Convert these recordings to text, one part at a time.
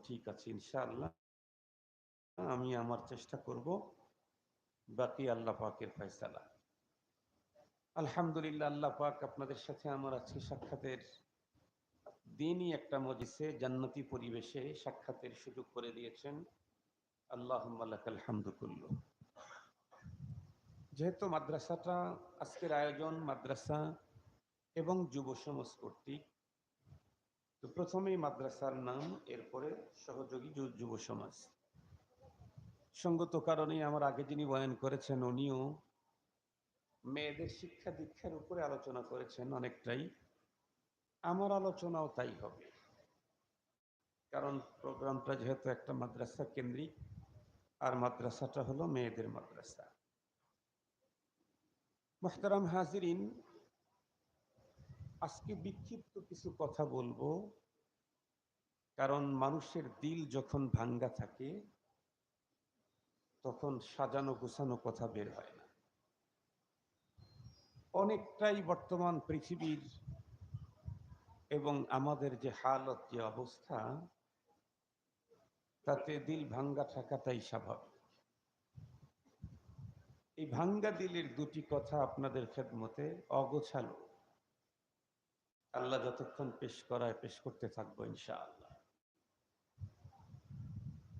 ঠিক আছে ইনশাআল্লাহ। আমি আমার চেষ্টা করব, বাকি আল্লাহ পাকের ফয়সালা। আলহামদুলিল্লাহ, আল্লাহ পাক আপনাদের সাথে আমার আজকে সাক্ষাতের দিনই একটা মজলিসে জান্নাতি পরিবেশে সাক্ষাতের সুযোগ করে দিয়েছেন। আল্লাহুম্মা লাকাল হামদু কুল্লু। যেহেতু মাদ্রাসাটা আজকের আয়োজন মাদ্রাসা এবং যুব সমাজ কর্তৃক, তো প্রথমেই মাদ্রাসার নাম, এরপরে সহযোগী যুব সমাজ। সঙ্গত কারণে আমার আগে যিনি বয়ান করেছেন উনিও মেয়েদের শিক্ষা দীক্ষার উপরে আলোচনা করেছেন অনেকটাই। আমার আলোচনাও তাই হবে, কারণ প্রোগ্রামটা যেহেতু একটা মাদ্রাসা কেন্দ্রিক, আর মাদ্রাসাটা হলো মেয়েদের মাদ্রাসা। মুহতারাম হাজিরিন, আজকে বিক্ষিপ্ত কিছু কথা বলবো, কারণ মানুষের দিল যখন ভাঙ্গা থাকে তখন সাজানো গোছানো কথা বের হয় না। অনেকটাই বর্তমান পৃথিবীর এবং আমাদের যে হালত, যে অবস্থা, তাতে দিল ভাঙ্গা থাকাটাই স্বাভাবিক। এই ভাঙ্গা দিলের দুটি কথা আপনাদের খেদমতে অগোছালো আল্লাহ যতক্ষণ পেশ করায় পেশ করতে থাকবো ইনশাআল্লাহ।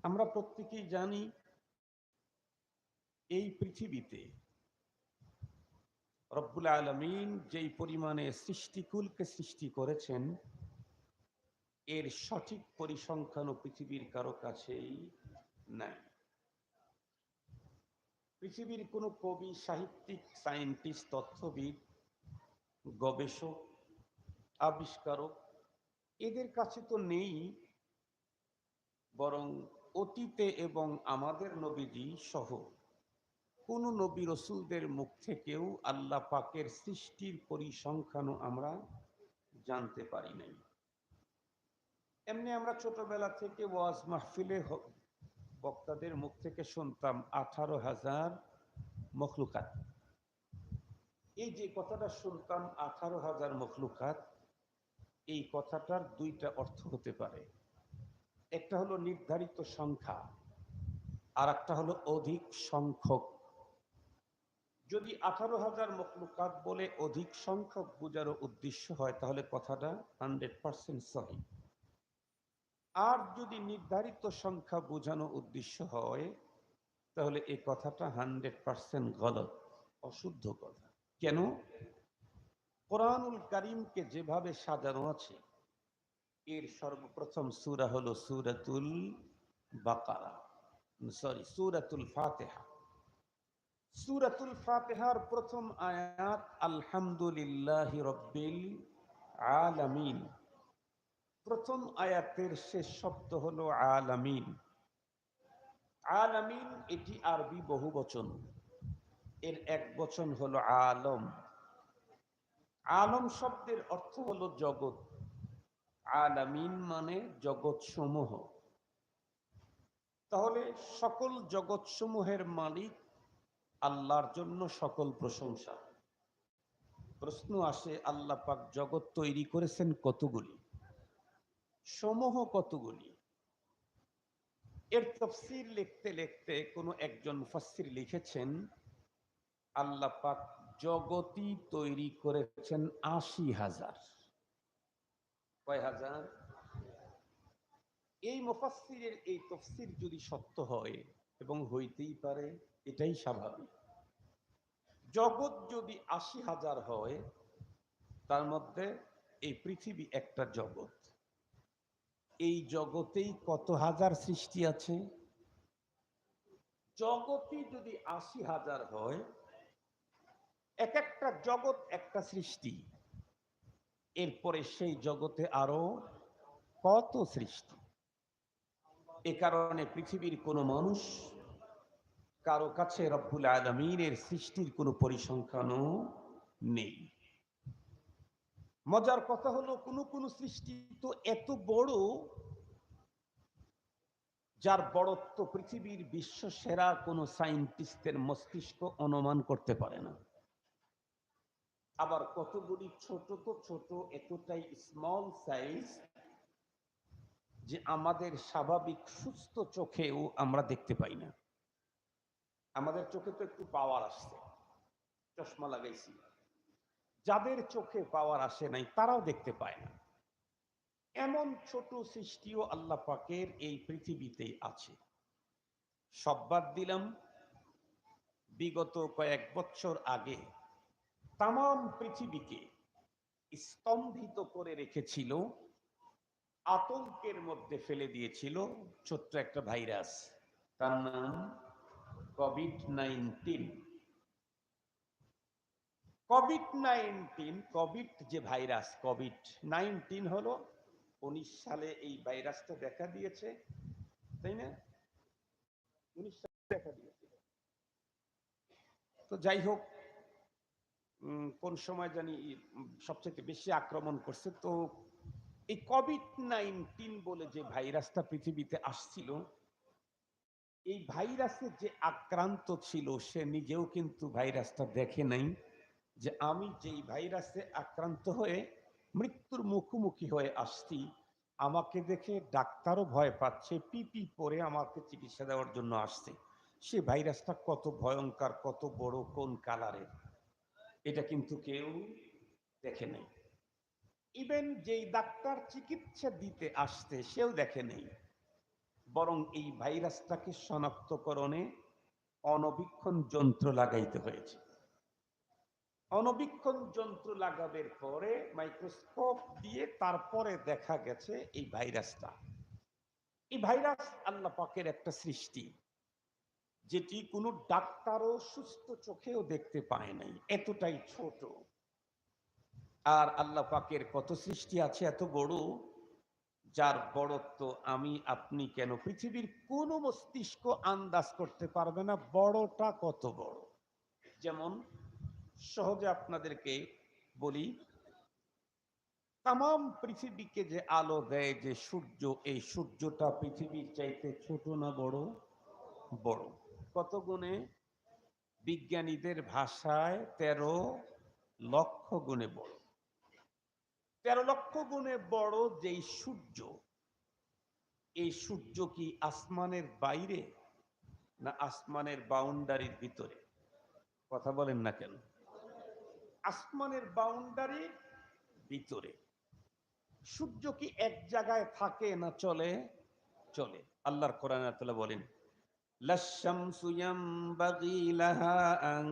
আমরা প্রত্যেকেই জানি এই পৃথিবীতে রব্বুল আলামিন যেই পরিমাণে সৃষ্টিকুলকে সৃষ্টি করেছেন, এর সঠিক পরিসংখ্যানও পৃথিবীর কারো কাছেই নাই। পৃথিবীর কোনো কবি, সাহিত্যিক, সায়েন্টিস্ট, তথ্যবিদ, গবেষক, আবিষ্কারক, এদের কাছে তো নেই। বরং অতীতে এবং আমাদের নবীজি সহ কোন নবী রসুলদের মুখ থেকেও আল্লাহ পাকের সৃষ্টির পরিসংখ্যানও আমরা জানতে পারি নাই। এমনি আমরা ছোটবেলা থেকে ওয়াজ মাহফিলে বক্তাদের মুখ থেকে শুনতাম 18,000 মখলুকাত। এই যে কথাটা শুনতাম 18,000 মখলুকাত, এই কথাটার দুইটা অর্থ হতে পারে। একটা হলো নির্ধারিত সংখ্যা, আর একটা হলো অধিক সংখ্যক। যদি 18,000 মখলুকাত বলে অধিক সংখ্যক বোঝারও উদ্দেশ্য হয়, তাহলে কথাটা 100% সহি। আর যদি নির্ধারিত সংখ্যা বোঝানো উদ্দেশ্য হয়, তাহলে এই কথাটা 100% গলত, অশুদ্ধ কথা। কেন? কোরআনুল কারীমকে যেভাবে সাজানো আছে, এর সর্বপ্রথম সূরা হলো সূরাতুল বাকারা, সূরাতুল ফাতিহা। সূরাতুল ফাতিহার প্রথম আয়াত আলহামদুলিল্লাহি রাব্বিল আলামিন। প্রথম আয়াতের শেষ শব্দ হলো আলামিন। আলামিন এটি আরবি বহুবচন, এর এক বচন হলো আলম। আলম শব্দের অর্থ হলো জগৎ। আলামিন মানে জগৎ সমূহ। তাহলে সকল জগৎ সমূহের মালিক আল্লাহর জন্য সকল প্রশংসা। প্রশ্ন আসে, আল্লাহ পাক জগৎ তৈরি করেছেন কতগুলি, সমূহ কতগুলি? এর তাফসীর লিখতে লিখতে কোনো একজন মুফাসসির লিখেছেন, আল্লাহ পাক জগতই তৈরি করেছেন 80,000। কয় হাজার? এই মুফাসসিরের এই তাফসীর যদি সত্য হয়, এবং হইতেই পারে, এটাই স্বাভাবিক। জগৎ যদি 80,000 হয়, তার মধ্যে এই পৃথিবী একটা জগৎ। এই জগতেই কত হাজার সৃষ্টি আছে? জগতই যদি 80,000 হয়, এক একটা জগৎ একটা সৃষ্টি, এরপরে সেই জগতে আরো কত সৃষ্টি। এ কারণে পৃথিবীর কোনো মানুষ কারো কাছে রব্বুল আলামিনের সৃষ্টির কোনো পরিসংখ্যানও নেই। মজার কথা হলো, কোন সৃষ্টি তো এত বড়, যার বড়ত্ব পৃথিবীর বিশ্ব সেরা কোনো সায়েন্টিস্টের মস্তিষ্ক অনুমান করতে পারে না। আবার কতগুলি ছোট তো ছোট, এতটাই স্মল সাইজ, যে আমাদের স্বাভাবিক সুস্থ চোখেও আমরা দেখতে পাই না। আমাদের চোখে তো একটু পাওয়ার আসছে, চশমা লাগাইছি। যাদের চোখে পাওয়ার আসে নাই তারাও দেখতে পায় না। এমন ছোট সৃষ্টিও আল্লাহ পাকের এই পৃথিবীতে আছে। সব বাদ দিলাম, বিগত কয়েক বছর আগে তাম পৃথিবীকে স্তম্ভিত করে রেখেছিল, আতঙ্কের মধ্যে ফেলে দিয়েছিল ছোট্ট একটা ভাইরাস। তার নাম কোভিড-19। কোভিড যে ভাইরাস, কোভিড-19 হলো 19 সালে এই ভাইরাসটা দেখা দিয়েছে, তাই না? 19 সালে দেখা দিয়েছিল। তো যাই হোক, কোন সময় জানি সবচেয়ে বেশি আক্রমণ করছে। তো এই কোভিড-19 বলে যে ভাইরাসটা পৃথিবীতে আসছিল, এই ভাইরাসে যে আক্রান্ত ছিল সে নিজেও কিন্তু ভাইরাসটা দেখে নাই, যে আমি যেই ভাইরাসে আক্রান্ত হয়ে মৃত্যুর মুখোমুখি হয়ে আসছি, আমাকে দেখে ডাক্তারও ভয় পাচ্ছে, পিপি পরে আমাকে চিকিৎসা দেওয়ার জন্য আসছে। সে ভাইরাসটা কত ভয়ঙ্কর, কত বড়, কোন কালারের, এটা কিন্তু কেউ দেখে নেই। ইভেন যেই ডাক্তার চিকিৎসা দিতে আসছে সেও দেখে নেই। বরং এই ভাইরাসটাকে শনাক্তকরণে অণুবীক্ষণ যন্ত্র লাগাইতে হয়েছে। অণুবীক্ষণ যন্ত্র লাগাবের পরে মাইক্রোস্কোপ দিয়ে তারপরে দেখা গেছে এই ভাইরাসটা। এই ভাইরাস আল্লাহ পাকের একটা সৃষ্টি, যেটি কোনো ডাক্তারও সুস্থ চোখেও দেখতে পায় নাই, এতটাই ছোট। আর আল্লাহ পাকের কত সৃষ্টি আছে এত বড়, যার বড়ত্ব আমি আপনি কেন পৃথিবীর কোন মস্তিষ্ক আন্দাজ করতে পারবে না বড়টা কত বড়। যেমন সহজে আপনাদেরকে বলি, তাম পৃথিবীকে যে আলো দেয় যে সূর্য, এই সূর্যটা পৃথিবীর চাইতে ছোট না বড়? বড়। কত গুণে? বিজ্ঞানীদের ভাষায় 13 লক্ষ গুণে বড়। 13 লক্ষ গুণে বড় যেই সূর্য, এই সূর্য কি আসমানের বাইরে না আসমানের বাউন্ডারির ভিতরে? কথা বলেন না কেন? আসমানের বাউন্ডারির ভিতরে। সূর্য কি এক জায়গায় থাকে না চলে? চলে। আল্লাহর কোরআনে আল্লাহ বলেন, লাশ-শামসু ইয়ানবাগি লাহা আন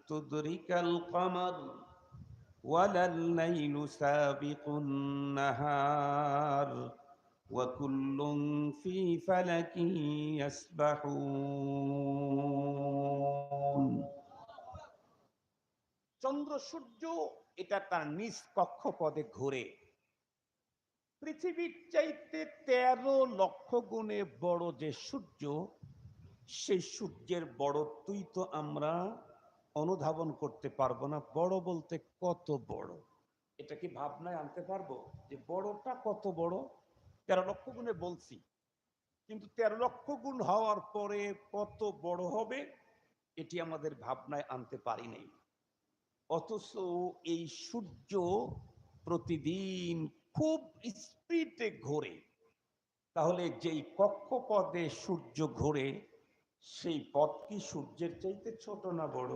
তুদরিকাল কমার ওয়ালাল লাইলু সাবিকুন নাহার ওয়া কুল্লুন ফি ফালাকিন ইয়াসবাহুন। চন্দ্র সূর্য এটা তার নিজ কক্ষপথে ঘোরে। পৃথিবীর চাইতে 13 লক্ষ গুণে বড় যে সূর্য, সেই সূর্যের বড়ত্বই তো আমরা অনুধাবন করতে পারবো না। বড় বলতে কত বড়, এটা কি ভাবনায় আনতে পারবো যে বড়টা কত বড়? 13 লক্ষ গুণে বলছি, কিন্তু 13 লক্ষ গুণ হওয়ার পরে কত বড় হবে এটি আমাদের ভাবনায় আনতে পারি নাই। অথচ এই সূর্য প্রতিদিন খুব স্পিডে ঘোরে। তাহলে যেই কক্ষপথে সূর্য ঘোরে, সেই পথ কি সূর্যের চাইতে ছোট না বড়?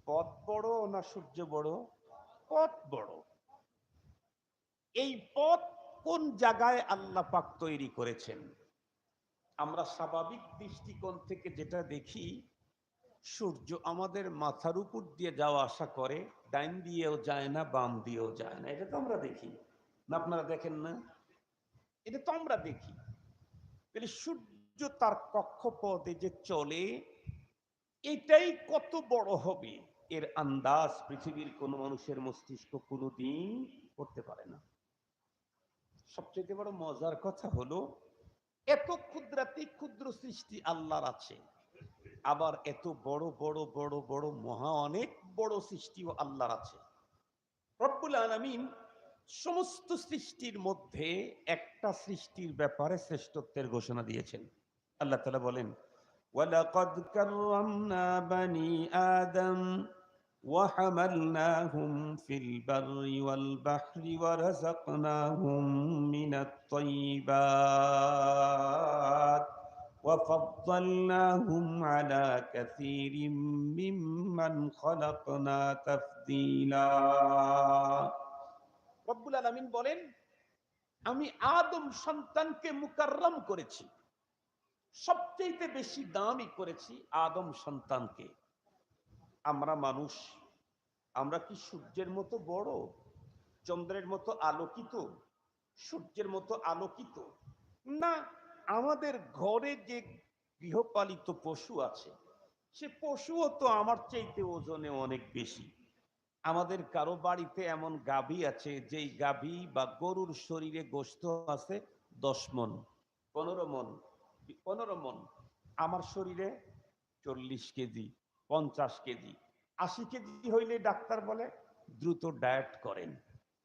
পথ বড় না সূর্য বড়? পথ বড়। এই পথ কোন জায়গায় আল্লাহ পাক তৈরি করেছেন? আমরা স্বাভাবিক দৃষ্টিকোণ থেকে যেটা দেখি, সূর্য আমাদের মাথার উপর দিয়ে যাওয়া আসা করে, ডাইন দিয়েও যায় না, বাম দিয়েও যায় না। এটা তো আমরা দেখি না, আপনারা দেখেন না? এটা তো আমরা দেখি। তাহলে সূর্য তার কক্ষপথে যে চলে, এটাই কত বড় হবে এর আন্দাজ পৃথিবীর কোন মানুষের মস্তিষ্ক কোনোদিন করতে পারে না। সবচেয়ে বড় মজার কথা হলো, এত ক্ষুদ্রাতি ক্ষুদ্র সৃষ্টি আল্লাহর আছে, আবার এত বড় বড় বড় বড় মহা অনেক বড় সৃষ্টিও আল্লাহর আছে। রব্বুল আলামিন সমস্ত সৃষ্টির মধ্যে একটা সৃষ্টির ব্যাপারে শ্রেষ্ঠত্বের ঘোষণা দিয়েছেন। আল্লাহ তাআলা বলেন, ওয়ালাকাদ কাররামনা বানি আদম وحملناهم في البر والبحر ورزقناهم من الطيبات وفضلناهم على كثير ممن خلقنا تفضيلا রব্বুল আলামিন বলেন, আমি আদম সন্তানকে মুকাররম করেছি, সবচেয়ে বেশি দামি করেছি আদম সন্তানকে। আমরা মানুষ, আমরা কি সূর্যের মতো বড়, চন্দ্রের মতো আলোকিত, সূর্যের মতো আলোকিত না? আমাদের ঘরে যে গৃহপালিত পশু আছে, সে পশুও তো আমার চাইতে ওজনে অনেক বেশি। আমাদের কারো বাড়িতে এমন গাভী আছে, যেই গাভী বা গরুর শরীরে গোশত আছে 10 মণ, 15 মণ, 15 মণ। আমার শরীরে 40 কেজি, 50 কেজি, 80 কেজি হইলে ডাক্তার বলে দ্রুত ডায়েট করেন।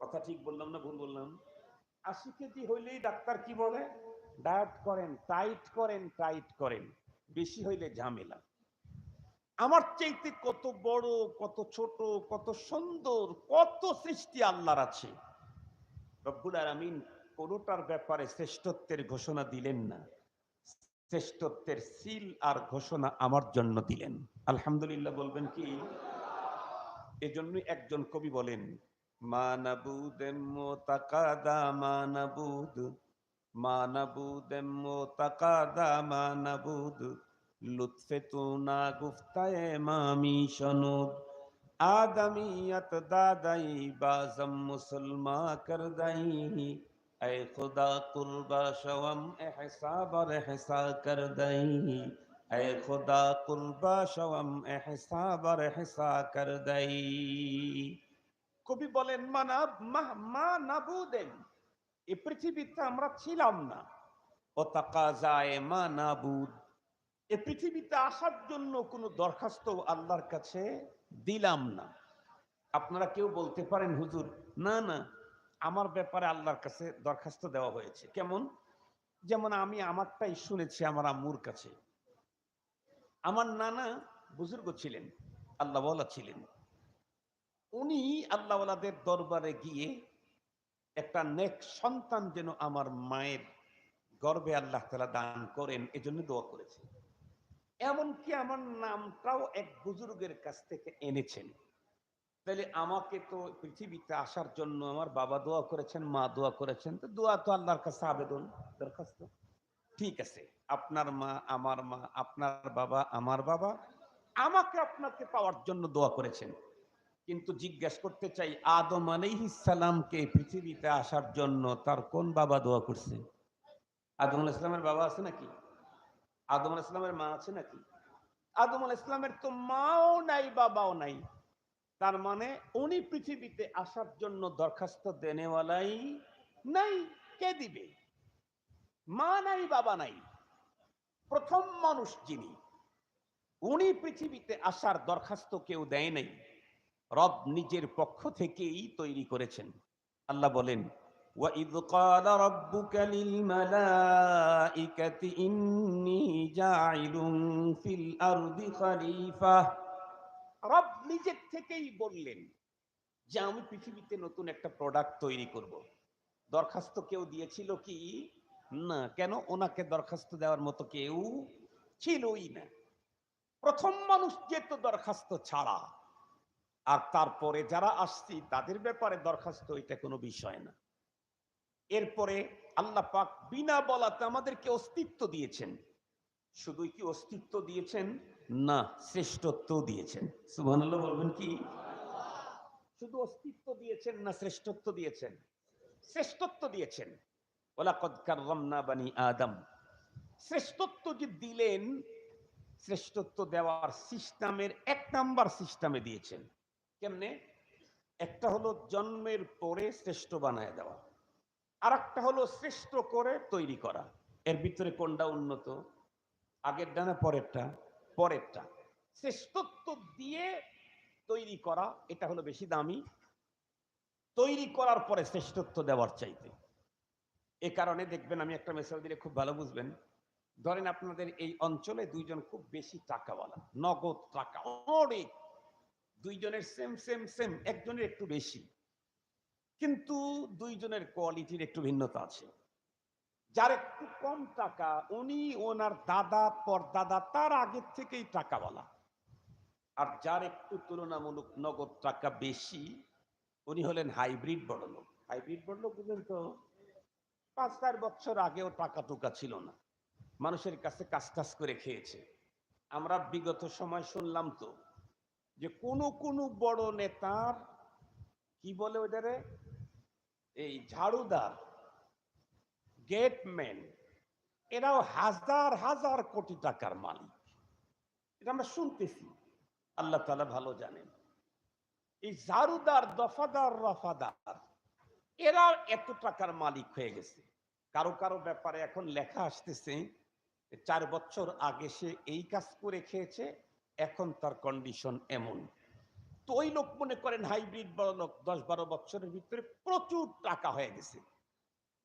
কথা ঠিক বললাম না ভুল বললাম? 80 কেজি হইলেই ডাক্তার কি বলে? ডায়েট করেন, টাইট করেন, টাইট করেন। বেশি হইলে ঝামেলা। আমার চাইতে কত বড়, কত ছোট, কত সুন্দর, কত সৃষ্টি আল্লাহর আছে। রব্বুল আলামিন কোনটার ব্যাপারে শ্রেষ্ঠত্বের ঘোষণা দিলেন না, শ্রেষ্ঠত্বের সিল আর ঘোষণা আমার জন্য দিলেন। আলহামদুলিল্লাহ বলবেন কি? এজন্য একজন কবি বলেন, মানাবুদ মুতাকাদা মানাবুদ, মানাবুদ মুতাকাদা মানাবুদ, লুৎফে তু না গুফতায়ে মামি শনুদ, आदमियत दादाई बाजम मुसलमा कर दई, ऐ खुदा कुर्बा शवम एहसा बर एहसा कर दई, ऐ खुदा कुर्बा शवम एहसा बर एहसा कर दई। কবি বলেন, মা নাবুদেন, এই পৃথিবীতে আমরা ছিলাম না। ও তাকাজায়ে মা নাবুদ, এ পৃথিবীতে আসার জন্য কোনো দরখাস্ত আল্লাহর কাছে দিলাম না। আপনারা কেউ বলতে পারেন, হুজুর না না, আমার ব্যাপারে আল্লাহর কাছে দরখাস্ত দেওয়া হয়েছে। কেমন? যেমন আমি আমারটাই শুনেছি আমার আম্মুর কাছে। আমার নানা বুজুর্গ ছিলেন, আল্লাহওয়ালা ছিলেন। উনি আল্লাহওয়ালাদের দরবারে গিয়ে একটা নেক সন্তান যেন আমার মায়ের গর্ভে আল্লাহ তাআলা দান করেন, এজন্য দোয়া করেছেন। এমনকি আমার নামটাও এক বুজুর্গের কাছ থেকে এনেছেন। তাহলে আমাকে তো পৃথিবীতে আসার জন্য আমার বাবা দোয়া করেছেন, মা দোয়া করেছেন, তো দোয়া তো আল্লাহর কাছে আবেদন, দরখাস্ত। ঠিক আছে, আপনার মা আমার মা, আপনার বাবা আমার বাবা আমাকে আপনাকে পাওয়ার জন্য দোয়া করেছেন। কিন্তু জিজ্ঞেস করতে চাই, আদম আলাইহিস সালামকে পৃথিবীতে আসার জন্য তার কোন বাবা দোয়া করছে? আদম আলাইহিস সালামের বাবা আছে নাকি? আদম আলাইহিস সালামের মা আছে নাকি? আদম আলাইহিস সালামের তো মাও নাই, বাবাও নাই। তার মানে উনি পৃথিবীতে আসার জন্য দরখাস্ত দেনেওয়ালাই নাই। কে দিবে? মা নাই, বাবা নাই। প্রথম মানুষ যিনি, উনি পৃথিবীতে আসার দরখাস্ত কেউ দেয় নাই, রব নিজের পক্ষ থেকেই তৈরি করেছেন। আল্লাহ বলেন, وَإِذْ قَالَ رَبُّكَ لِلْمَلَائِكَةِ إِنِّي جَاعِلٌ فِي الْأَرْضِ خَلِيفَةً, রব নিজের থেকেই বললেন যে আমি পৃথিবীতে নতুন একটা প্রোডাক্ট তৈরি করব। দরখাস্ত কেউ দিয়েছিল কি? না। কেন? ওনাকে দরখাস্ত দেওয়ার মতো কেউ ছিলই না। প্রথম মানুষ যেহেতু দরখাস্ত ছাড়া, আর তারপরে যারা আসছি তাদের ব্যাপারে দরখাস্ত, এটা কোনো বিষয় না। এরপরে আল্লাহ পাক বিনা বলাতে আমাদেরকে অস্তিত্ব দিয়েছেন। শুধুই কি অস্তিত্ব দিয়েছেন? না, শ্রেষ্ঠত্ব দিয়েছেন। সুবহানাল্লাহ বলবেন কি? শুধু অস্তিত্ব দিয়েছেন না শ্রেষ্ঠত্ব দিয়েছেন? শ্রেষ্ঠত্ব দিয়েছেন। ওয়ালাকাদ কাররামনা বানি আদম। শ্রেষ্ঠত্ব যে দিলেন, শ্রেষ্ঠত্ব দেওয়ার সিস্টেমের এক নাম্বার সিস্টেমে দিয়েছেন। কেমনে? একটা হলো জন্মের পরে শ্রেষ্ঠ বানায় দেওয়া, আর একটা হলো শ্রেষ্ঠ করে তৈরি করা। এর ভিতরে কোনটা উন্নত? আগেরটা না পরেরটা? পরেরটা। শ্রেষ্ঠত্ব দিয়ে তৈরি করা, এটা হলো বেশি দামি তৈরি করার পরে শ্রেষ্ঠত্ব দেওয়ার চাইতে। এ কারণে দেখবেন, আমি একটা মেসেজ দিলে খুব ভালো বুঝবেন। ধরেন আপনাদের এই অঞ্চলে দুইজন খুব বেশি টাকাওয়ালা, নগদ টাকা অনেক, দুইজনের সেম সেম সেম, একজনের একটু বেশি, কিন্তু দুইজনের কোয়ালিটির একটু ভিন্নতা আছে। যার একটু কম টাকা উনি ওনার দাদা পরদাদা তার আগের থেকেই টাকাওয়ালা, আর যার একটু তুলনামূলক নগদ টাকা বেশি উনি হলেন হাইব্রিড বড়লোক। হাইব্রিড বড়লোক বুঝলেন তো, 5-4 বছর আগেও টাকা টুকা ছিল না, মানুষের কাছে কাজ টাজ করে খেয়েছে। আমরা বিগত সময় শুনলাম তো যে কোন কোন বড় নেতার কি বলে ওটারে, এই ঝাড়ুদার, গেটম্যান, এরাও হাজার হাজার কোটি টাকার মালিক। এটা আমরা শুনতেছি, আল্লাহ তাআলা ভালো জানেন। এই ঝাড়ুদার, দফাদার, রফাদার, এরা এত টাকার মালিক হয়ে গেছে। কারো কারো ব্যাপারে এখন লেখা আসতেছে 4 বছর আগে সে এই কাজ করে খেয়েছে, এখন তার কন্ডিশন এমন। তো ওই লোক মনে করেন হাইব্রিড বড় লোক, 10-12 বছরের ভিতরে প্রচুর টাকা হয়ে গেছে।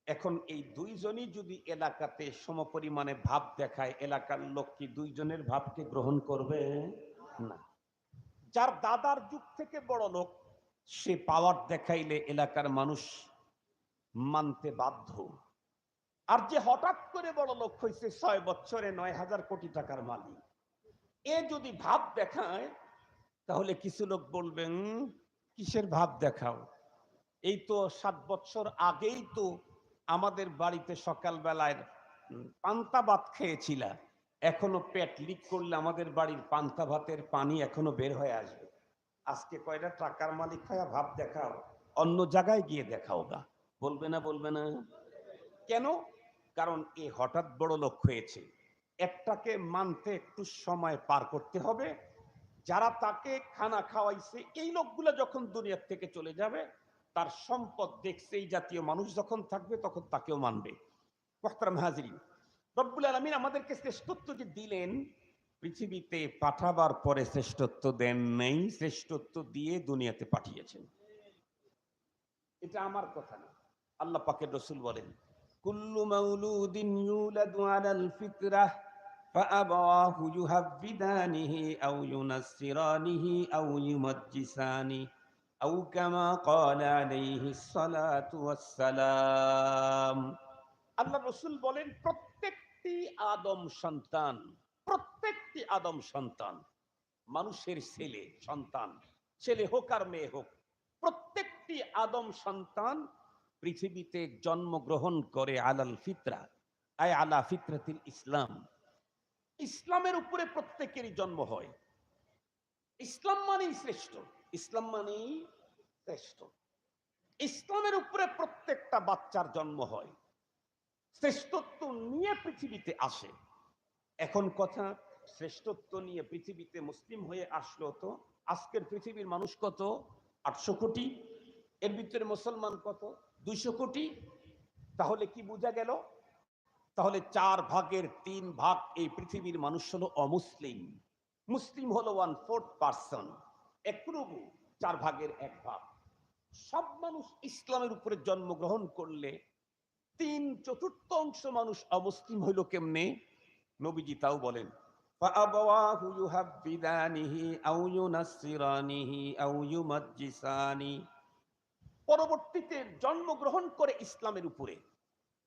এখন এই দুইজনই যদি এলাকাতে সমপরিমাণে ভাব দেখায়, এলাকার লোক কি দুইজনের ভাবকে গ্রহণ করবে না? যার দাদার যুগ থেকে বড় লোক, সে পাওয়ার দেখাইলে এলাকার মানুষ মানতে বাধ্য। আর যে হঠাৎ করে বড় লোক হয়েছে, 6 বছরে 9,000 কোটি টাকার মালিক, এ যদি ভাব দেখায়, তাহলে কিছু লোক বলবেন কিসের ভাব দেখাও, এই তো 7 বছর আগেই তো আমাদের বাড়িতে সকালবেলায় পান্তা ভাত খেয়েছিল, এখনো পেট লিক করলে আমাদের বাড়ির পান্তা ভাতের পানি এখনো বের হয়ে আসবে। আজকে কয়টা টাকার মালিক হয়ে ভাব দেখাও, অন্য জায়গায় গিয়ে দেখাও গা। বলবে না? বলবে না? কেন? কারণ এ হঠাৎ বড় লোক হয়েছে, একটাকে মানতে একটু সময় পার করতে হবে। যারা তাকে খানা খাওয়াইছে এই লোকগুলো যখন দুনিয়ার থেকে চলে যাবে, তার সম্পদ দেখছে এই জাতীয় মানুষ যখন থাকবে, তখন তাকেও মানবে। মুহতারাম হাজিরিন, রব্বুল আলামিন আমাদেরকে শ্রেষ্ঠত্ব যে দিলেন, পৃথিবীতে পাঠাবার পরে শ্রেষ্ঠত্ব দেন নেই, শ্রেষ্ঠত্ব দিয়ে দুনিয়াতে পাঠিয়েছেন। এটা আমার কথা না, আল্লাহ পাকের রসুল বলেন, কুল্লু মাউলুদিন ইউলাদু আলাল ফিতরাহ فأبواه يهودانه أو ينصرانه أو يمجسانه أو كما قال عليه الصلاة والسلام। আল্লাহ রসুল বলেন, প্রত্যেকটি আদম সন্তান, মানুষের ছেলে সন্তান, ছেলে হোক আর মেয়ে হোক, প্রত্যেকটি আদম সন্তান পৃথিবীতে জন্মগ্রহণ করে আলাল ফিতরা, আয় আলা ফিতরাতিল ইসলাম, ইসলামের উপরে প্রত্যেকেরই জন্ম হয়। ইসলাম মানেই শ্রেষ্ঠ, ইসলাম মানেই শ্রেষ্ঠ, ইসলামের উপরে প্রত্যেকটা বাচ্চার জন্ম হয়, শ্রেষ্ঠত্ব নিয়ে পৃথিবীতে আসে। এখন কথা, শ্রেষ্ঠত্ব নিয়ে পৃথিবীতে মুসলিম হয়ে আসলো তো আজকের পৃথিবীর মানুষ কত? 800 কোটি। এর ভিতরে মুসলমান কত? 200 কোটি। তাহলে কি বোঝা গেল? তাহলে 4/3 এই পৃথিবীর মানুষ হলো অমুসলিম, মুসলিম হলো 1/4%, একরুবু 4/1 সব মানুষ ইসলামের উপরে জন্মগ্রহণ করলে 3/4 মানুষ অমুসলিম হইল কেমনে? নবীজি তাও বলেন, ফাআবাওয়াহু ইউহাব্বিদানিহি আও ইউনাসসিরানিহি আও ইউমাজ্জিসানি, পরবর্তীতে জন্মগ্রহণ করে ইসলামের উপরে,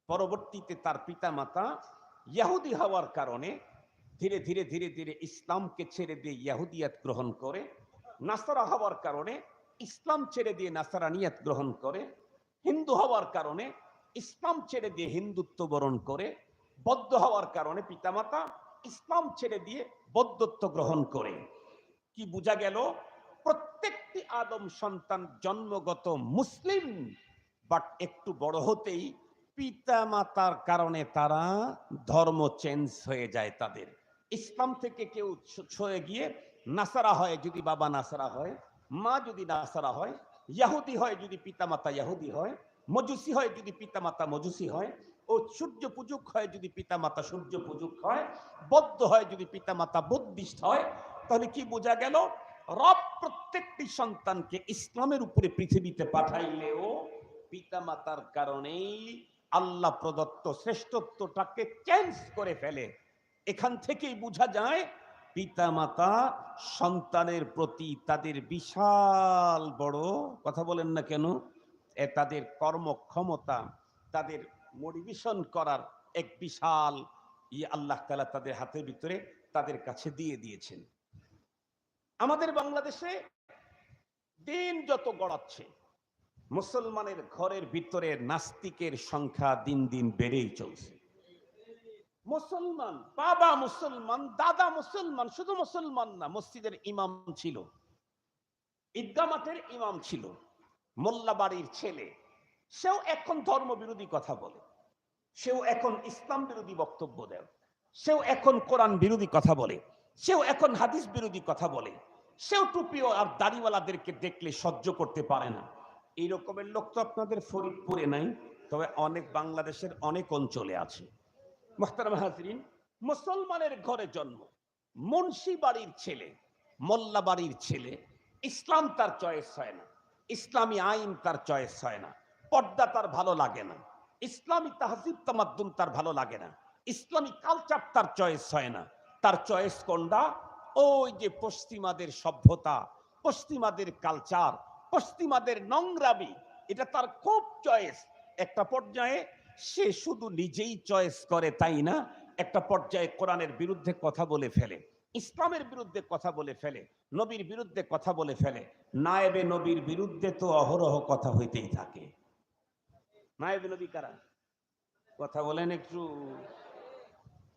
পরবর্তীতে তার পিতামাতা ইহুদি হওয়ার কারণে ধীরে ধীরে ধীরে ধীরে ইসলামকে ছেড়ে দিয়ে ইহুদিয়াত গ্রহণ করে, নাসারা হওয়ার কারণে ইসলাম ছেড়ে দিয়ে নাসারানিয়াত গ্রহণ করে, হিন্দু হওয়ার কারণে ইসলাম ছেড়ে দিয়ে হিন্দুত্ব বরণ করে, বৌদ্ধ হওয়ার কারণে পিতামাতা ইসলাম ছেড়ে দিয়ে বৌদ্ধত্ব গ্রহণ করে। কি বোঝা গেল? প্রত্যেকটি আদম সন্তান জন্মগত মুসলিম, বাট একটু বড় হতেই পিতা মাতার কারণে তারা ধর্ম চেঞ্জ হয়ে যায়। তাদের ইসলাম থেকে কেউ সরে গিয়ে নাসারা হয়, যদি বাবা নাসারা হয়, মা যদি নাসারা হয়, ইহুদি হয় যদি পিতামাতা ইহুদি হয়, মজুসি হয় যদি পিতামাতা মজুসি হয়, ও সূর্য পূজক হয় যদি পিতামাতা সূর্য পূজক হয়, বৌদ্ধ হয় যদি পিতামাতা বুদ্ধিস্ট হয়। তাহলে কি বোঝা গেল? রব প্রত্যেকটি সন্তানকে ইসলামের উপরে পৃথিবীতে পাঠাইলেও পিতামাতার কারণেই আল্লাহ প্রদত্ত শ্রেষ্ঠত্বটাকে চেঞ্জ করে ফেলে। এখান থেকেই বোঝা যায় পিতামাতা সন্তানের প্রতি তাদের বিশাল বড়, কথা বলেন না কেন, তাদের কর্মক্ষমতা, তাদের মোটিভেশন করার এক বিশাল আল্লাহ তাআলা তাদের হাতের ভিতরে তাদের কাছে দিয়ে দিয়েছেন। আমাদের বাংলাদেশে দিন যত গড়াচ্ছে, মুসলমানের ঘরের ভিতরে নাস্তিকের সংখ্যা দিন দিন বেড়েই চলছে। মুসলমান, বাবা মুসলমান, দাদা মুসলমান, শুধু মুসলমান না, মসজিদের ইমাম ছিল, ঈদগাহ মাঠের ইমাম ছিল, মোল্লা বাড়ির ছেলে, সেও এখন ধর্ম বিরোধী কথা বলে, সেও এখন ইসলাম বিরোধী বক্তব্য দেয়, সেও এখন কোরআন বিরোধী কথা বলে, সেও এখন হাদিস বিরোধী কথা বলে, সেও টুপি আর দাড়িওয়ালাদেরকে দেখলে সহ্য করতে পারে না। এই রকমের লোক তো আপনাদের ফরিদপুরে নাই, তবে অনেক বাংলাদেশের অনেক অঞ্চলে আছে। মুহতারাম হাজরিন, মুসলমানের ঘরে জন্ম, মুন্সি বাড়ির ছেলে, মোল্লা বাড়ির ছেলে, ইসলাম তার চয়েস হয় না, ইসলামী আইন তার চয়েস হয় না, পর্দা তার ভালো লাগে না, ইসলামী তাহজিব তামাদ্দুন তার ভালো লাগে না, ইসলামী কালচার তার চয়েস হয় না। তার চয়েস কোনটা? ওই যে পশ্চিমাদের সভ্যতা, পশ্চিমাদের কালচার, পশ্চিমাদের নোংরামি, এটা তার খুব চয়েস। একটা পর্যায়ে সে শুধু নিজেই চয়েস করে তাই না, একটা পর্যায়ে কোরআনের বিরুদ্ধে কথা বলে ফেলে, ইসলামের বিরুদ্ধে কথা বলে ফেলে, নবীর বিরুদ্ধে কথা বলে ফেলে। নায়েবে নবীর বিরুদ্ধে তো অহরহ কথা হইতেই থাকে। নায়েবে নবী কারা? কথা বলেন একটু।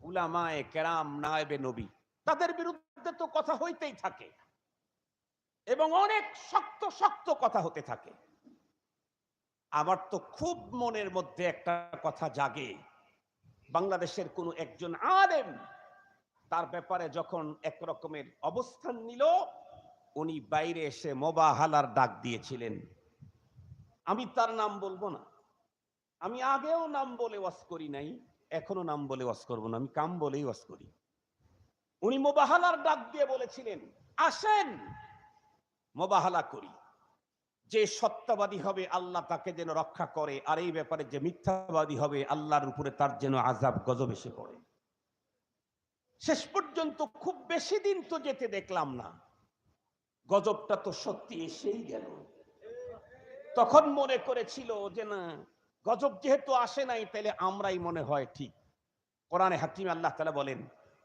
উলামায়ে কেরাম, নায়েবে নবী, তাদের বিরুদ্ধে তো কথা হইতেই থাকে এবং অনেক শক্ত শক্ত কথা হতে থাকে। আবার তো খুব মনের মধ্যে একটা কথা জাগে, বাংলাদেশের কোনো একজন আলেম তার ব্যাপারে যখন এক রকমের অবস্থান নিল, উনি বাইরে এসে মোবাহালার ডাক দিয়েছিলেন। আমি তার নাম বলবো না, আমি আগেও নাম বলে ওয়াজ করি নাই, এখনো নাম বলে ওয়াজ করবো না, আমি কাম বলেই ওয়াজ করি। উনি মোবাহালার ডাক দিয়ে বলেছিলেন, আসেন মোবাহালা করি, যে সত্যবাদী হবে আল্লাহ তাকে যেন রক্ষা করে, আর এই ব্যাপারে যে মিথ্যাবাদী হবে আল্লাহর উপরে তার যেন আযাব গজব এসে পড়ে। শেষ পর্যন্ত খুব বেশি দিন তো যেতে দেখলাম না, গজবটা তো সত্যি এসেই গেল। তখন মনে করেছিল যে না, গজব যেহেতু আসে নাই তাহলে আমরাই মনে হয় ঠিক। কোরআনে হাকিমে আল্লাহ তাআলা বলেন,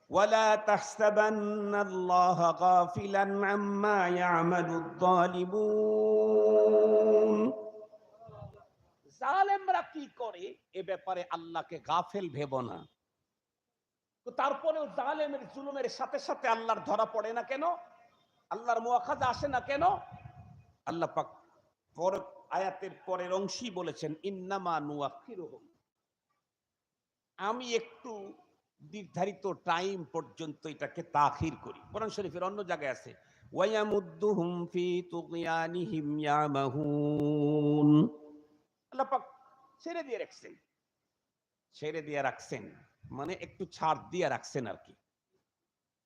ওয়ালা তাহসাবান্নাল্লাহা গাফিলান আম্মা ইয়ামালুয যালিমুন। জালেমরা কি করে এ ব্যাপারে আল্লাহকে গাফেল ভেবো না। তো তারপরেও জালেমের জুলুমের সাথে সাথে আল্লাহর ধরা পড়ে না কেন? আল্লাহর মুআখাযা আসে না কেন? আল্লাহ পাক পরের আয়াতের পরের অংশই বলেছেন, ইন্নামা নুআখিরুহুম, আমি একটু নির্ধারিত টাইম পর্যন্ত এটাকে তাখির করি। কোরআন শরীফের অন্য জায়গায় আছে, ওয়ায়ামুদ্দুহুম ফি তুগয়ানিহিম ইয়ামাহুন। আল্লাহ পাক ছেড়ে দিয়ে রাখছেন, ছেড়ে দিয়ে রাখছেন মানে একটু ছাড় দিয়ে রাখছেন আর কি।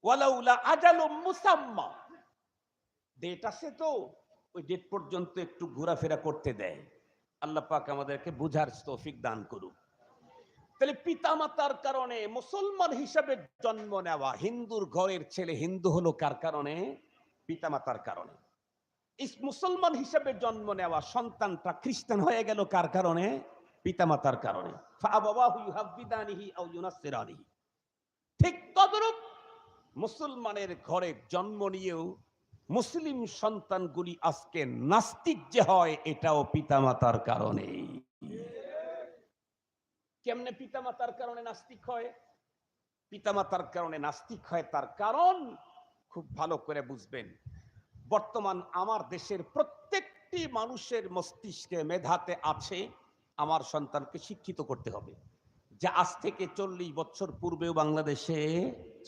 ওয়ালাউলা আজালুম মুসাম্মা, ডেট আছে তো, ওই ডেট পর্যন্ত একটু ঘোরাফেরা করতে দেয়। আল্লাহ পাক আমাদেরকে বুঝার তৌফিক দান করুক। তাহলে পিতামাতার কারণে মুসলমান হিসাবে জন্ম নেওয়া, হিন্দুর ঘরের ছেলে হিন্দু হলো কার কারণে? পিতামাতার কারণে। মুসলমান হিসাবে জন্ম নেওয়া সন্তানটা খ্রিস্টান হয়ে গেল কার কারণে? পিতামাতার কারণে। ফাআবাওয়াহু ইউহাব্বিদানিহি আও ইউনাসসিরানিহি। ঠিক তদ্রূপ মুসলমানের ঘরে জন্ম নিয়েও মুসলিম সন্তানগুলি আজকে নাস্তিক যে হয়, এটাও পিতামাতার কারণে। কেমনে পিতামাতার কারণে নাস্তিক হয়? পিতামাতার কারণে নাস্তিক হয় তার কারণ খুব ভালো করে বুঝবেন। বর্তমান আমার দেশের প্রত্যেকটি মানুষের মস্তিষ্কে, মেধাতে আছে, আমার সন্তানকে শিক্ষিত করতে হবে, যা আজ থেকে 40 বছর পূর্বেও বাংলাদেশে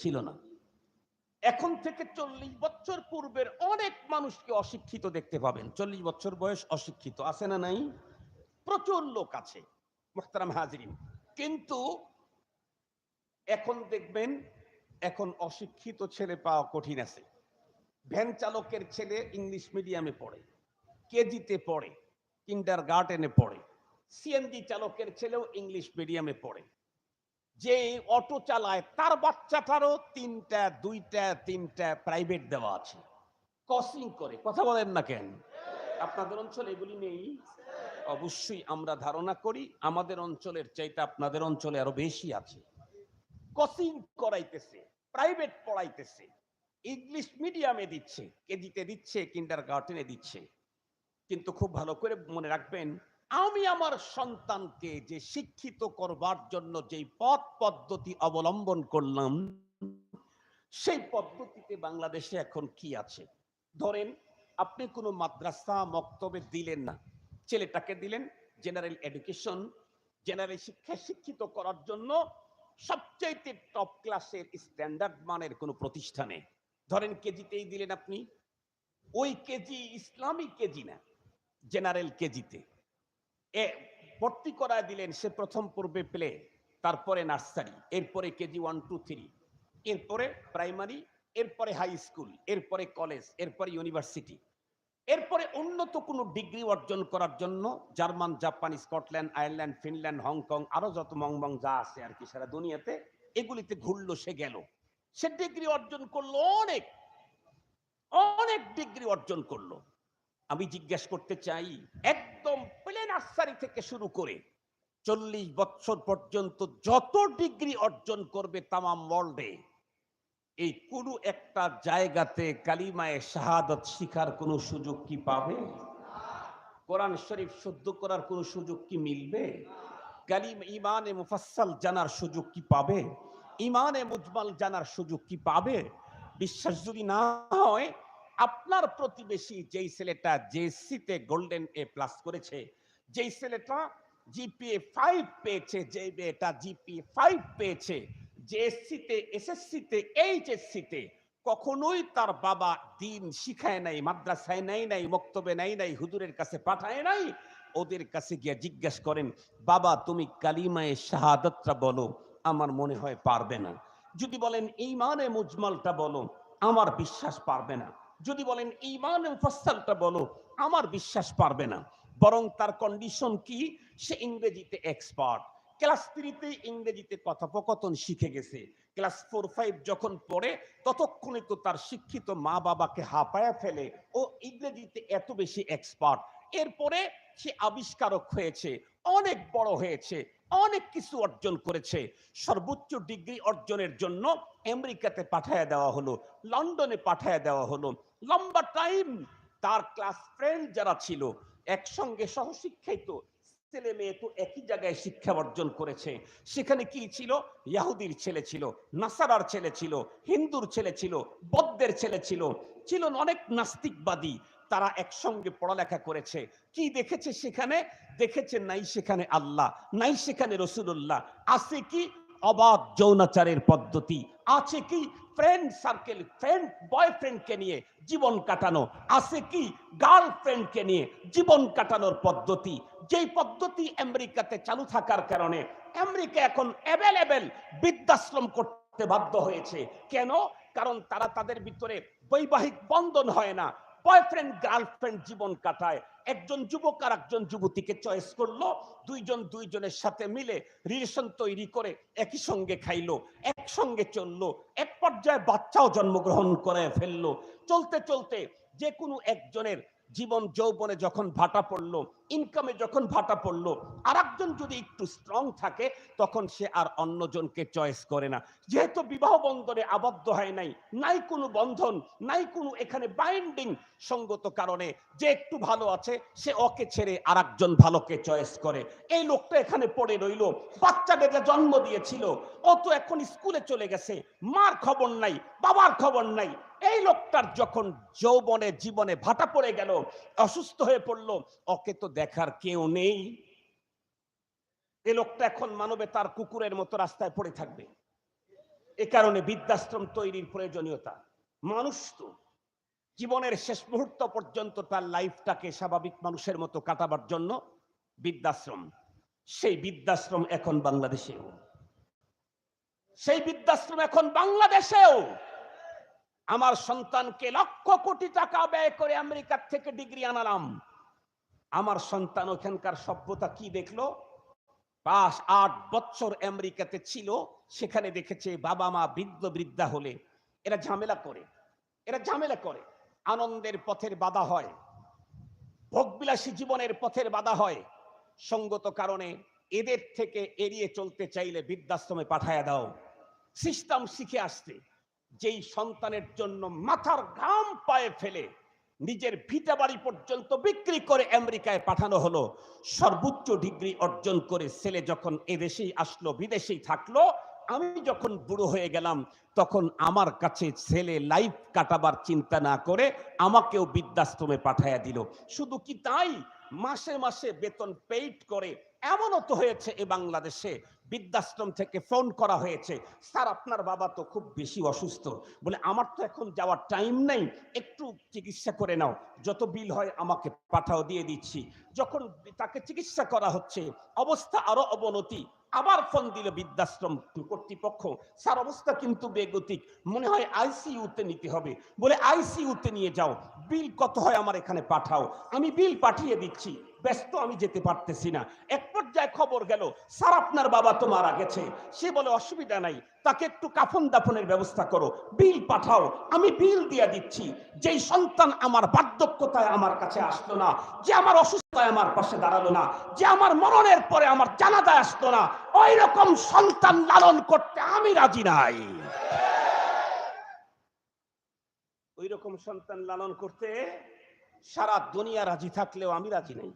ছিল না। এখন থেকে 40 বছর পূর্বের অনেক মানুষকে অশিক্ষিত দেখতে পাবেন। 40 বছর বয়স অশিক্ষিত আছে না নাই? প্রচুর লোক আছে মুহতারাম হাজিরিন। কিন্তু এখন দেখবেন, এখন অশিক্ষিত ছেলে পাওয়া কঠিন আছে। ভ্যান চালকের ছেলে ইংলিশ মিডিয়ামে পড়ে, কেজিতে পড়ে, কিন্ডারগার্টেনে পড়ে। সিএনজি চালকের ছেলেও ইংলিশ মিডিয়ামে পড়ে। যে অটো চালায় তার বাচ্চাটারও 3টা 2টা 3টা প্রাইভেট দেওয়া আছে, ক্রসিং করে। কথা বলেন না কেন? আপনাদের অঞ্চলে এগুলি নেই? অবশ্যই আমরা ধারণা করি আমাদের অঞ্চলের চাইতে আপনাদের অঞ্চলে আরো বেশি আছে। কোচিং করাইতেছে, প্রাইভেট পড়াইতেছে, ইংলিশ মিডিয়ামে দিচ্ছে, কেজিতে দিচ্ছে, কিন্ডারগার্টেনে দিচ্ছে। কিন্তু খুব ভালো করে মনে রাখবেন, আমি আমার সন্তানকে যে শিক্ষিত করবার জন্য যেই পথ পদ্ধতি অবলম্বন করলাম, সেই পদ্ধতিতে বাংলাদেশে এখন কি আছে? ধরেন আপনি কোনো মাদ্রাসা মক্তবে দিলেন না, ছেলেটাকে দিলেন জেনারেল এডুকেশন, জেনারেল শিক্ষায় শিক্ষিত করার জন্য সবচাইতে টপ ক্লাসের স্ট্যান্ডার্ড মানের কোনো প্রতিষ্ঠানে। ধরেন কেজিতেই দিলেন আপনি, ওই কেজি ইসলামী কেজি না, জেনারেল কেজিতে ভর্তি করায় দিলেন। সে প্রথম পূর্বে প্লে, তারপরে নার্সারি, এরপরে কেজি 1 2 3, এরপরে প্রাইমারি, এরপরে হাই স্কুল, এরপরে কলেজ, এরপরে ইউনিভার্সিটি, এরপরে উন্নত কোনো ডিগ্রি অর্জন করার জন্য German, Japan, Scotland, Ireland, Finland, Hong Kong, আরো যত মংমং যা আছে আর কি সারা দুনিয়াতে, এগুলিতে ঘুরলো, সে গেল, সে ডিগ্রি অর্জন করলো, অনেক অনেক ডিগ্রি অর্জন করলো। আমি জিজ্ঞেস করতে চাই, একদম প্লে নার্সারি থেকে শুরু করে 40 বছর পর্যন্ত যত ডিগ্রি অর্জন করবে তামাম ওয়ার্ল্ডে, এই কোনো একটা জায়গাতে কালিমায়ে শাহাদাত শিখার কোনো সুযোগ কি পাবে? কোরআন শরীফ শুদ্ধ করার কোনো সুযোগ কি মিলবে? কালিমা ইমানে মুফাসসাল জানার সুযোগ কি পাবে? ইমানে মুজমাল জানার সুযোগ কি পাবে? বিশ্বাস যদি না হয়, আপনার প্রতিবেশী যেই ছেলেটা জেএসসিতে গোল্ডেন এ প্লাস করেছে, যেই ছেলেটা জিপিএ 5 পেয়েছে, যে মেয়েটা জিপিএ 5 পেয়েছে, জেএসসিতে, এসএসসিতে, এইচএসসিতে, কখনোই তার বাবা দিন শিখায় নাই, মাদ্রাসায় নাই নাই, মক্তবে নাই নাই, হুজুরের কাছে পাঠায় নাই। ওদের কাছে গিয়ে জিজ্ঞেস করেন, বাবা তুমি কালিমায়ে শাহাদাতটা বলো, আমার মনে হয় পারবে না। যদি বলেন ঈমানে মুজমালটা বলো, আমার বিশ্বাস পারবে না। যদি বলেন ঈমানে মুফাসসালটা বলো, আমার বিশ্বাস পারবে না। বরং তার কন্ডিশন কি? সে ইংরেজিতে এক্সপার্ট, ক্লাস 3তে ইংরেজিতে কথোপকথন শিখে গেছে, ক্লাস 4 5 যখন পড়ে ততক্ষণে তো তার শিক্ষিত মা বাবাকে হাঁপায়া ফেলে, ও ইংরেজিতে এত বেশি এক্সপার্ট। এরপরে সে আবিষ্কারক হয়েছে, অনেক বড় হয়েছে, অনেক কিছু অর্জন করেছে। সর্বোচ্চ ডিগ্রি অর্জনের জন্য আমেরিকাতে পাঠায় দেওয়া হলো, লন্ডনে পাঠায় দেওয়া হলো। লম্বা টাইম তার ক্লাস ফ্রেন্ড যারা ছিল, একসঙ্গে সহশিক্ষায়িত ছেলে মেয়ে তো একই জায়গায় শিক্ষা অর্জন করেছে। সেখানে কি ছিল? ইহুদির ছেলে ছিল, নাসারার ছেলে ছিল, হিন্দুর ছেলে ছিল, বৌদ্ধের ছেলে ছিল, ছিল অনেক নাস্তিকবাদী। তারা একসঙ্গে পড়ালেখা করেছে। কি দেখেছে সেখানে? দেখেছে নাই সেখানে আল্লাহ, নাই সেখানে রসুল্লাহ, আছে কি অবাধ যৌনাচারের পদ্ধতি, আছে কি ফ্রেন্ড সার্কেল, ফ্রেন্ড বয়ফ্রেন্ডকে নিয়ে জীবন কাটানো, আছে কি গার্লফ্রেন্ডকে নিয়ে জীবন কাটানোর পদ্ধতি। যেই পদ্ধতি আমেরিকাতে চালু থাকার কারণে আমেরিকা এখন অ্যাভেলেবেল বৃদ্ধাশ্রম করতে বাধ্য হয়েছে। কেন? কারণ তারা তাদের ভিতরে বৈবাহিক বন্ধন হয় না, বয়ফ্রেন্ড গার্লফ্রেন্ড জীবন কাটায়। একজন যুবক আর একজন যুবতীকে চয়েস করলো, দুইজন দুইজনের সাথে মিলে রিলেশন তৈরি করে একই সঙ্গে খাইলো, একসঙ্গে চললো, এক পর্যায়ে বাচ্চাও জন্মগ্রহণ করে ফেললো। চলতে চলতে যে কোনো একজনের জীবন যৌবনে যখন ভাটা পড়লো, ইনকামে যখন ভাটা পড়লো, আর একজন যদি একটু স্ট্রং থাকে, তখন সে আর অন্যজনকে চয়েস করে না। যেহেতু বিবাহ বন্ধনে আবদ্ধ হয় নাই, নাই কোনো বন্ধন, নাই কোনো এখানে বাইন্ডিং, সঙ্গত কারণে যে একটু ভালো আছে সে ওকে ছেড়ে আর একজন ভালোকে চয়েস করে। এই লোকটা এখানে পড়ে রইল, বাচ্চাকে যে জন্ম দিয়েছিল ও তো এখন স্কুলে চলে গেছে, মার খবর নাই, বাবার খবর নাই। এই লোকটার যখন যৌবনে জীবনে ভাটা পড়ে গেল, অসুস্থ হয়ে পড়লো, ওকে তো দেখার কেউ নেই। এই লোকটা এখন মানবে তার কুকুরের মতো রাস্তায় পড়ে থাকবে। এ কারণে বৃদ্ধাশ্রম তৈরির প্রয়োজনীয়তা। মানুষ তো জীবনের শেষ মুহূর্ত পর্যন্ত তার লাইফটাকে স্বাভাবিক মানুষের মতো কাটাবার জন্য বৃদ্ধাশ্রম, সেই বৃদ্ধাশ্রম এখন বাংলাদেশেও, সেই বৃদ্ধাশ্রম এখন বাংলাদেশেও। আমার সন্তানকে লক্ষ কোটি টাকা ব্যয় করে আমেরিকার থেকে ডিগ্রি আনালাম, আমার সন্তান ওখানকার সভ্যতা কি দেখলো? 8 বছর আমেরিকাতে ছিল, সেখানে দেখেছে বাবা মা বৃদ্ধ বৃদ্ধা হলে এরা ঝামেলা করে, আনন্দের পথের বাধা হয়, ভোগবিলাসী জীবনের পথের বাধা হয়। সঙ্গত কারণে এদের থেকে এড়িয়ে চলতে চাইলে বৃদ্ধাশ্রমে পাঠায়া দাও। সিস্টেম শিখে আসতে যেই সন্তানের জন্য মাথার ঘাম পায়ে ফেলে নিজের ভিটা বাড়ি পর্যন্ত বিক্রি করে আমেরিকায় পাঠানো হলো, সর্বোচ্চ ডিগ্রি অর্জন করে ছেলে যখন এদেশেই আসলো, বিদেশেই থাকলো, আমি যখন বুড়ো হয়ে গেলাম তখন আমার কাছে ছেলে লাইফ কাটাবার চিন্তা না করে আমাকেও বৃদ্ধাশ্রমে পাঠাইয়া দিল। শুধু কি তাই, মাসে মাসে বেতন পেইড করে। এমনও তো হয়েছে এ বাংলাদেশে বৃদ্ধাশ্রম থেকে ফোন করা হয়েছে, স্যার আপনার বাবা তো খুব বেশি অসুস্থ, বলে আমার তো এখন যাওয়ার টাইম নেই, একটু চিকিৎসা করে নাও, যত বিল হয় আমাকে পাঠাও, দিয়ে দিচ্ছি। যখন তাকে চিকিৎসা করা হচ্ছে, অবস্থা আরো অবনতি, আবার ফোন দিল বৃদ্ধাশ্রম কর্তৃপক্ষ, স্যার অবস্থা কিন্তু বেগতিক, মনে হয় আইসিইউতে নিতে হবে, বলে আইসিইউতে নিয়ে যাও, বিল কত হয় আমার এখানে পাঠাও, আমি বিল পাঠিয়ে দিচ্ছি, ব্যস্ত আমি যেতে পারতেছি না। এক পর্যায়ে খবর গেল স্যার আপনার বাবা তো মারা গেছে। সে বলে অসুবিধা নাই, তাকে একটু কাফন দাফনের ব্যবস্থা করো, বিল পাঠাও, আমি বিল দিয়ে দিচ্ছি। যেই সন্তান আমার বার্ধক্যতায় আমার কাছে আসলো না, যে আমার অসুস্থতায় আমার পাশে দাঁড়ালো না, যে আমার মরণের পরে আমার জানাজায় আসলো না, ওই রকম সন্তান লালন করতে আমি রাজি নাই। ওই রকম সন্তান লালন করতে সারা দুনিয়া রাজি থাকলেও আমি রাজি নাই।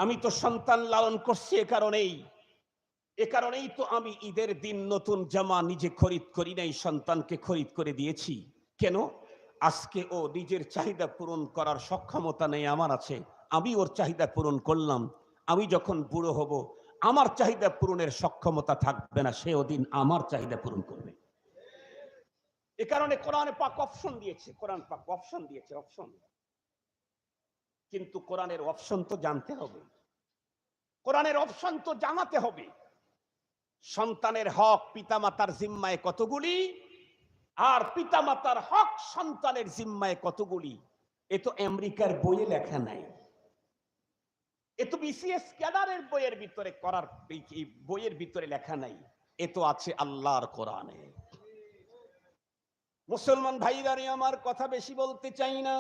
আমি তো সন্তান লালন করছি এ কারণেই তো আমি ঈদের দিন নতুন জামা নিজে খরিদ করি নাই, সন্তানকে খরিদ করে দিয়েছি। কেন? আজকে ও নিজের চাহিদা পূরণ করার সক্ষমতা নেই, আমার আছে, আমি ওর চাহিদা পূরণ করলাম। আমি যখন বুড়ো হব আমার চাহিদা পূরণের সক্ষমতা থাকবে না, সে ওদিন আমার চাহিদা পূরণ করবে। এ কারণে কোরআনে পাক অপশন দিয়েছে, কোরআন পাক অপশন দিয়েছে, অপশন। কিন্তু কোরআনের অপশন তো জানতে হবে, কোরআনের অপশন তো জানাতে হবে। সন্তানের হক পিতামাতার জিম্মায় কতগুলি, আর পিতামাতার হক সন্তানের জিম্মায় কতগুলি, এ তো আমেরিকার বইয়ে লেখা নাই, এ তো বিসিএস ক্যাডারের বইয়ের ভিতরে করার বইয়ের ভিতরে লেখা নাই, এ তো আছে আল্লাহর কোরআনে। মুসলমান ভাইরানি আমার, কথা বেশি বলতে চাই না,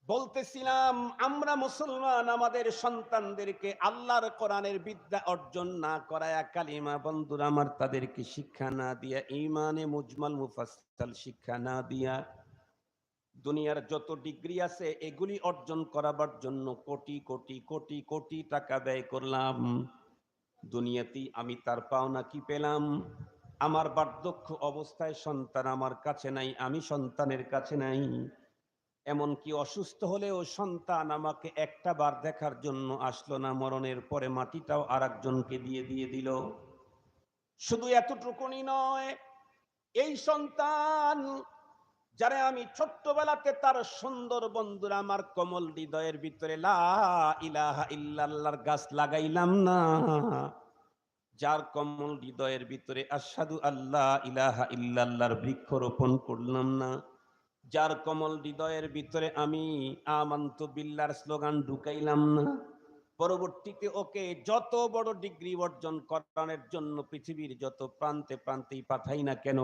বলতেছিলাম আমরা মুসলমান আমাদের সন্তানদেরকে আল্লাহর কোরআনের বিদ্যা অর্জন না করায়া, কালিমা বন্ধুরা আমার তাদেরকে শিক্ষা না দিয়া, ঈমানে মুজমাল মুফাসসাল শিক্ষা না দিয়া, দুনিয়ার যত ডিগ্রি আছে এগুলি অর্জন করাবার জন্য কোটি কোটি কোটি কোটি টাকা ব্যয় করলাম। দুনিয়াতেই আমি তার পাওনা কি পেলাম? আমার বার্ধক্য অবস্থায় সন্তান আমার কাছে নাই, আমি সন্তানের কাছে নাই। এমনকি অসুস্থ হলেও সন্তান আমাকে একটা বার দেখার জন্য আসলো না, মরণের পরে মাটিটাও আর একজনকে দিয়ে দিল। শুধু এতটুকুনি নয়, এই সন্তান যারা আমি ছোট্টবেলাতে তার সুন্দর বন্ধুরা আমার কোমল হৃদয়ের ভিতরে লা ইলাহা ইল্লাল্লাহর গাছ লাগাইলাম না, যার কোমল হৃদয়ের ভিতরে আশহাদু আল্লাহ ইলাহা ইল্লাল্লাহর বৃক্ষ রোপণ করলাম না, যার কোমল হৃদয়ের ভিতরে আমি আমান্তু বিল্লাহর স্লোগান ঢুকাইলাম না, পরবর্তীতে ওকে যত বড় ডিগ্রি অর্জন করানোর জন্য পৃথিবীর যত প্রান্তে প্রান্তেই পাঠাই না কেন,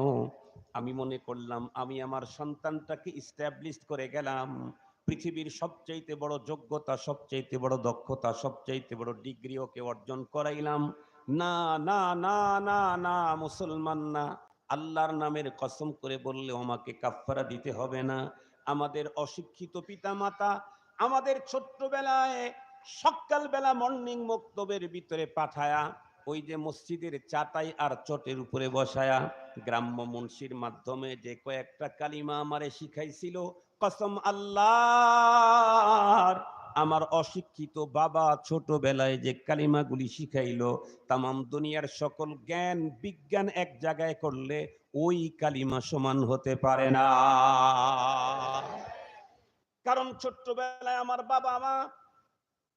আমি মনে করলাম আমি আমার সন্তানটাকে ইস্টাবলিশ করে গেলাম, পৃথিবীর সবচাইতে বড় যোগ্যতা, সবচাইতে বড় দক্ষতা, সবচাইতে বড় ডিগ্রি ওকে অর্জন করাইলাম। না না না না না, মুসলমান না, আল্লাহর নামের কসম করে বললে আমাকে কাফফারা দিতে হবে না। আমাদের অশিক্ষিত পিতামাতা আমাদের ছোট্টবেলায় সকালবেলা মর্নিং মক্তবের ভিতরে পাঠায়া, ওই যে মসজিদের চাটাই আর চটের উপরে বসায়া গ্রাম্য মুন্সির মাধ্যমে যে কয়েকটা কালিমা আমারে শিখাইছিল, কসম আল্লাহর, আমার অশিক্ষিত বাবা ছোটবেলায় যে কালিমাগুলি শিখাইলো, তামাম দুনিয়ার সকল জ্ঞান বিজ্ঞান এক জায়গায় করলে ওই কালিমা সমান হতে পারে না। কারণ ছোট্টবেলায় আমার বাবা মা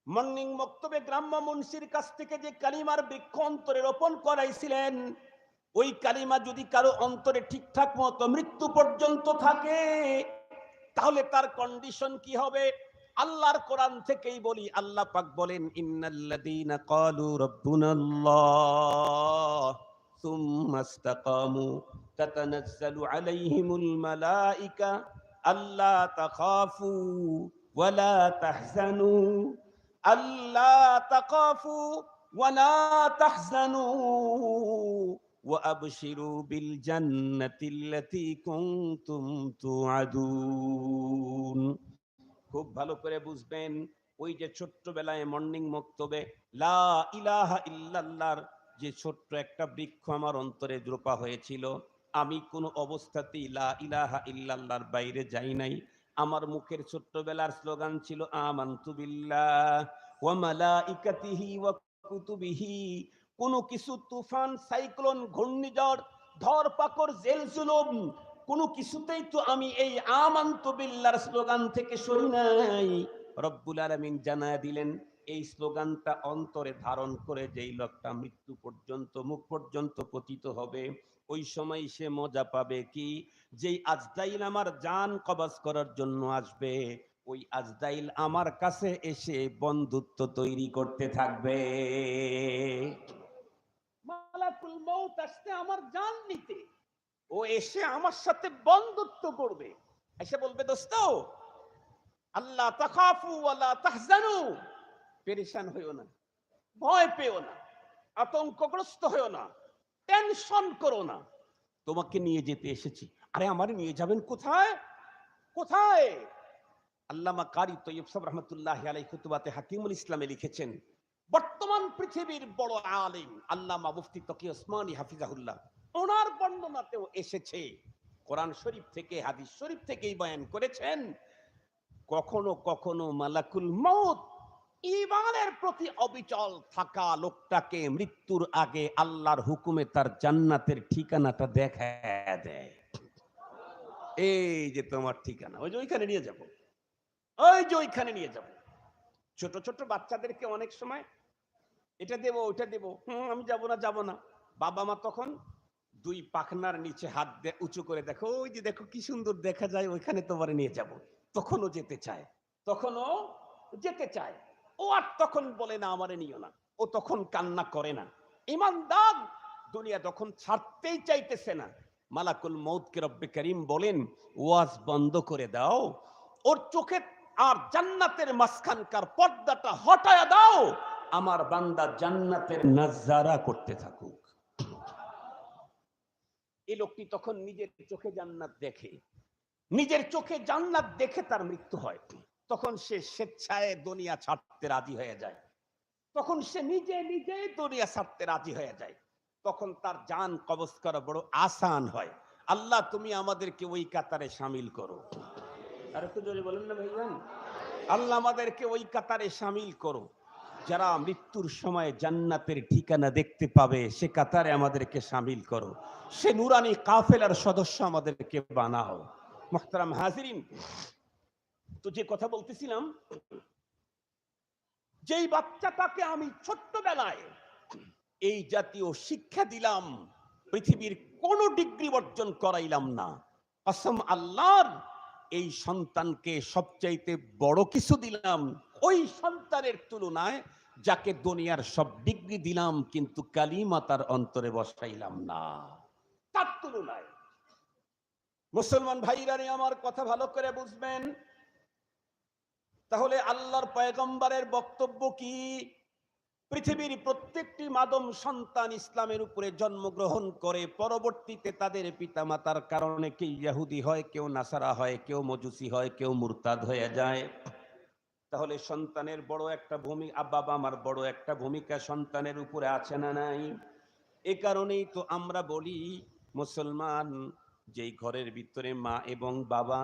মর্নিং মক্তবে গ্রাম্য মুন্সির কাছ থেকে যে কালিমার বৃক্ষ অন্তরে রোপণ করাইছিলেন, ওই কালিমা যদি কারো অন্তরে ঠিকঠাক মতো মৃত্যু পর্যন্ত থাকে, তাহলে তার কন্ডিশন কি হবে? আল্লাহর কোরআন থেকেই বলি, আল্লাহ পাক বলেন, ইন্নাল্লাযীনা ক্বালু রাব্বুনাল্লাহ সুম্মা ইসতাকামু তাতানাজ্জালু আলাইহিমুল মালাইকা আল্লা তাখাফু ওয়া লা তাহজানু আল্লা তাখাফু ওয়া লা তাহজানু ওয়া আবশিরু বিল জান্নাতিল্লাতী কুনতুম তুআদুন। খুব ভালো করে বুঝবেন, ওই যে ছোট্টবেলায় মর্নিং মক্তবে লা ইলাহা ইল্লাল্লাহর যে ছোট্ট একটা বৃক্ষ আমার অন্তরে রোপা হয়েছিল, আমি কোনো অবস্থাতেই লা ইলাহা ইল্লাল্লাহর বাইরে যাই নাই। আমার মুখের ছোট্টবেলার স্লোগান ছিল আমানতু বিল্লাহ ওয়া মালাইকাতিহি ওয়া কুতুবিহি। কোনো কিছু তুফান, সাইক্লোন, ঘূর্ণিঝড়, ধরপাকড়, জেলজুলুম, কোনো কিছুতেই তো আমি এই আমানতু বিল্লাহর স্লোগান থেকে সরি নাই। রব্বুল আলামিন জানায়া দিলেন, এই স্লোগানটা অন্তরে ধারণ করে যেই লোকটা মৃত্যু পর্যন্ত, মুখ পর্যন্ত পতিত হবে, ওই সময় সে মজা পাবে কি? যেই আজরাইল আমার জান কবজ করার জন্য আসবে, ওই আজরাইল আমার কাছে এসে বন্ধুত্ব তৈরি করতে থাকবে। মালাকুল মউত আসতে আমার জান নিতে, ও এসে আমার সাথে বন্ধুত্ব করবে, এসে বলবে, দোস্ত আল্লাহ তাখাফু ওয়ালা তাহজানু, পেরেশান হইও না, ভয় পেও না, আতঙ্কগ্রস্ত হইও না, টেনশন করো না, তোমাকে নিয়ে যেতে এসেছি। আরে আমারে নিয়ে যাবেন কোথায়? কোথায়? আল্লামা কারি তৈয়ব সাহেব রহমতুল্লাহি আলাইহি খুতবাতে হাকিমুল ইসলামে লিখেছেন, বর্তমান পৃথিবীর বড় আলিম আল্লামা মুফতি তকি ওসমানী হাফিজাহুল্লাহ, ওনার বর্ণনাতেও এসেছে, কোরআন শরীফ থেকে, হাদিস শরীফ থেকেই বয়ান করেছেন, কখনো কখনো মালাকুল মউত ঈমানের প্রতি অবিচল থাকা লোকটাকে মৃত্যুর আগে আল্লাহর হুকুমে তার জান্নাতের ঠিকানাটা দেখায় দেয়। এই যে তোমার ঠিকানা, ওই যে ওইখানে নিয়ে যাব, ওই যে ওইখানে নিয়ে যাব। ছোট ছোট বাচ্চাদেরকে অনেক সময় এটা দেব ওইটা দেব, আমি যাব না যাব না, বাবা মা তখন দুই পাখনার নিচে হাত উঁচু করে দেখো, ওই যে দেখো কি সুন্দর দেখা যায়, ওইখানে তোমার নিয়ে যাব। তখনও যেতে চায়, তখনও যেতে চায়। ও আর তখন বলে না আমারে নিও না, ও তখন কান্না করে না। ঈমানদার দুনিয়া যখন ছাড়তেই চাইতেছে না, মালাকুল মউতকে রব্বে করিম বলেন, ওয়াজ বন্ধ করে দাও, ওর চোখে আর জান্নাতের মাঝখানকার পর্দাটা হটায়া দাও, আমার বান্দা জান্নাতের নাজারা করতে থাকুক। এই লোকটি তখন নিজের চোখে জান্নাত দেখে, নিজের চোখে জান্নাত দেখে তার মৃত্যু হয়। তখন সে স্বেচ্ছায় দুনিয়া ছাড়তে রাজি হয়ে যায়, তখন সে নিজে নিজে দুনিয়া ছাড়তে রাজি হয়ে যায়, তখন তার জান কবজ করা বড় আসান হয়। আল্লাহ তুমি আমাদেরকে ওই কাতারে শামিল করো। আর একটু জোরে বলেন না ভাইজান, আল্লাহ আমাদেরকে ওই কাতারে শামিল করো, যারা মৃত্যুর সময় জান্নাতের ঠিকানা দেখতে পাবে, সে কাতারে আমাদেরকে শামিল করো, সে নুরানি কাফেলার সদস্য আমাদেরকে বানাও। মুহতারাম হাজিরিন, তো যে কথা বলতেছিলাম, যেই বাচ্চাটাকে আমি ছোট্টবেলায় এই জাতীয় শিক্ষা দিলাম, পৃথিবীর কোন ডিগ্রি অর্জন করাইলাম না, কসম আল্লাহর, এই সন্তানকে সবচাইতে বড় কিছু দিলাম ওই সন্তানের তুলনায় যাকে দুনিয়ার সব ডিগ্রি দিলাম কিন্তু কালিমা তার অন্তরে বসাইলাম না, তার তুলনায়। মুসলমান ভাইরা আমার কথা ভালো করে বুঝবেন। তাহলে আল্লাহর পয়গম্বরের বক্তব্য কি? পৃথিবীর প্রত্যেকটি মাদম সন্তান ইসলামের উপরে জন্মগ্রহণ করে, পরবর্তীতে তাদের পিতা মাতার কারণে কেউ ইহুদি হয়, কেউ নাসারা হয়, কেউ মজুসি হয়, কেউ মুরতাদ হয়ে যায়। তাহলে সন্তানের বড় একটা ভূমিকা, বাবা মার বড় একটা ভূমিকা সন্তানের উপরে আছে না নাই? এ কারণেই তো আমরা বলি, মুসলমান যেই ঘরের ভিতরে মা এবং বাবা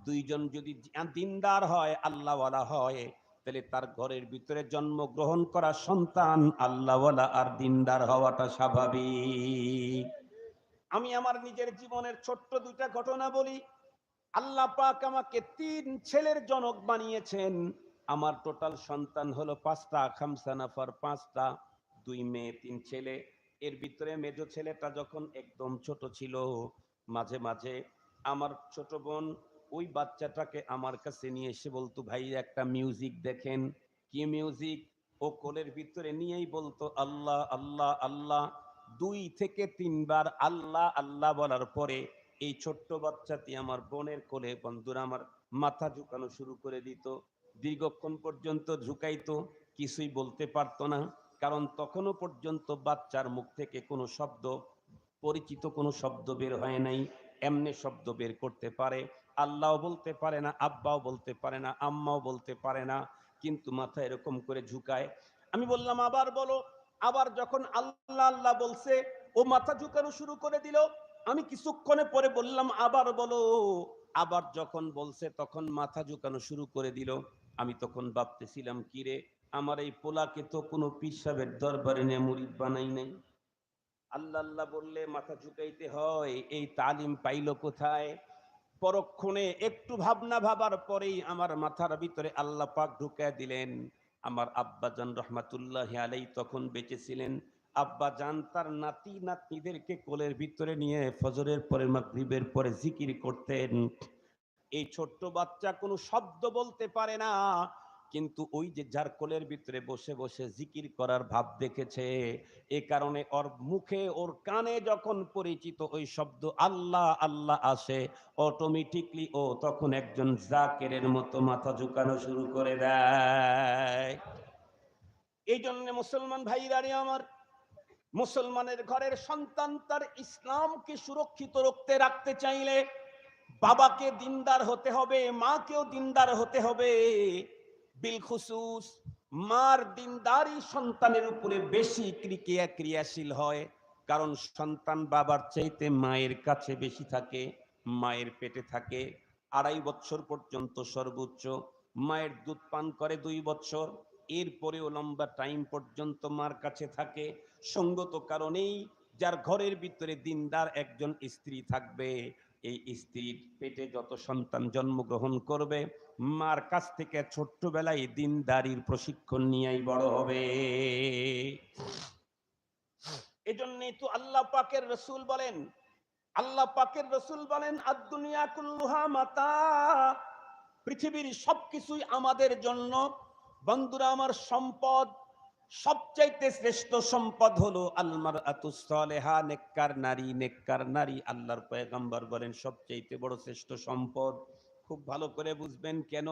দুইজন যদি দিনদার হয়, আল্লাহওয়ালা হয়, তাহলে তার ঘরের ভিতরে জন্মগ্রহণ করা সন্তান আল্লাহওয়ালা আর দিনদার হওয়াটা স্বাভাবিক। আমি আমার নিজের জীবনের ছোট্ট দুইটা ঘটনা বলি। আল্লাহ পাক আমাকে 3 ছেলের জনক বানিয়েছেন। আমার টোটাল সন্তান হলো 5টা, খামসা নাফার 5টা, 2 মেয়ে 3 ছেলে। এর ভিতরে মেজো ছেলেটা যখন একদম ছোট ছিল, মাঝে মাঝে আমার ছোট বোন ওই বাচ্চাটাকে আমার কাছে নিয়ে এসে বলতো, ভাই একটা মিউজিক দেখেন। কি মিউজিক? ও কোলের ভিতরে নিয়েই বলতো আল্লাহ আল্লাহ আল্লাহ। 2 থেকে 3 বার আল্লাহ আল্লাহ বলার পরে এই ছোট্ট বাচ্চাটি আমার বোনের কোলে, বন্ধুরা আমার, মাথা ঝুঁকানো শুরু করে দিত। দীর্ঘক্ষণ পর্যন্ত ঝুঁকাইতো, কিছুই বলতে পারতো না, কারণ তখনও পর্যন্ত বাচ্চার মুখ থেকে কোনো শব্দ, পরিচিত কোনো শব্দ বের হয় নাই। এমনি শব্দ বের করতে পারে, আল্লাহও বলতে পারে না, আব্বাও বলতে পারে না, আম্মাও বলতে পারে না, কিন্তু মাথা এরকম করে ঝুঁকায়। আমি বললাম আবার বলো। আবার যখন আল্লাহ আল্লাহ বলছে, ও মাথা ঝুঁকানো শুরু করে দিল। আমি কিছুক্ষণে পরে বললাম আবার বলো। আবার যখন বলছে তখন মাথা ঝুঁকানো শুরু করে দিল। আমি তখন ভাবতেছিলাম, কিরে, আমার এই পোলাকে তো কোনো পীর সাহেবের দরবারে নিয়ে মুরিদ বানাই নাই। আল্লাহ আল্লাহ বললে মাথা ঝুঁকাইতে হয়, এই তালিম পাইলো কোথায়? পরক্ষণে একটু ভাবনা ভাবার পরেই আমার মাথার ভিতরে আল্লাহ পাক ঢুকায় দিলেন। আমার আব্বাজান রহমাতুল্লাহি আলাইহি তখন বেঁচে ছিলেন। আব্বাজান তার নাতি নাতনিদেরকে কোলের ভিতরে নিয়ে ফজরের পরে মাগরিবের পরে জিকির করতেন। এই ছোট্ট বাচ্চা কোনো শব্দ বলতে পারে না, কিন্তু ওই যে যার কোলের ভিতরে বসে বসে জিকির করার ভাব দেখেছে, এ কারণে ওর মুখে, ওর কানে যখন পরিচিত ওই শব্দ আল্লাহ আল্লাহ আসে, অটোমেটিকলি ও তখন একজন জাকেরের মতো মাথা ঝুঁকানো শুরু করে দেয়। এই জন্য মুসলমান ভাইরা রে আমার, মুসলমানের ঘরের সন্তান তার ইসলামকে সুরক্ষিত রাখতে চাইলে বাবাকে দিনদার হতে হবে, মাকেও দিনদার হতে হবে। বিলখুসুস মার দিনদারি সন্তানের উপরে বেশি ক্রিয়াশীল হয়, কারণ সন্তান বাবার চাইতে মায়ের কাছে বেশি থাকে। মায়ের পেটে থাকে 2.5 বছর পর্যন্ত সর্বোচ্চ, মায়ের দুধ পান করে 2 বছর, এরপরেও লম্বা টাইম পর্যন্ত মার কাছে থাকে। সঙ্গত কারণেই যার ঘরের ভিতরে দিনদার একজন স্ত্রী থাকবে, এই স্ত্রীর পেটে যত সন্তান জন্মগ্রহণ করবে, মার কাছ থেকে ছোট্টবেলায় দিনদারির প্রশিক্ষণ নিয়েই বড় হবে। এজন্যই তো আল্লাহ পাকের রসুল বলেন, আল্লাহ পাকের রসুল বলেন, আদ-দুনিয়া কুল্লুহা মাতা, পৃথিবীর সবকিছুই আমাদের জন্য। বন্ধুরা আমার, সম্পদ, সবচাইতে শ্রেষ্ঠ সম্পদ হলো আল মারআতুস সালেহা, নেককার নারী। নেককার নারী, আল্লাহর পয়গম্বর বলেন, সবচাইতে বড় শ্রেষ্ঠ সম্পদ। খুব ভালো করে বুঝবেন কেন।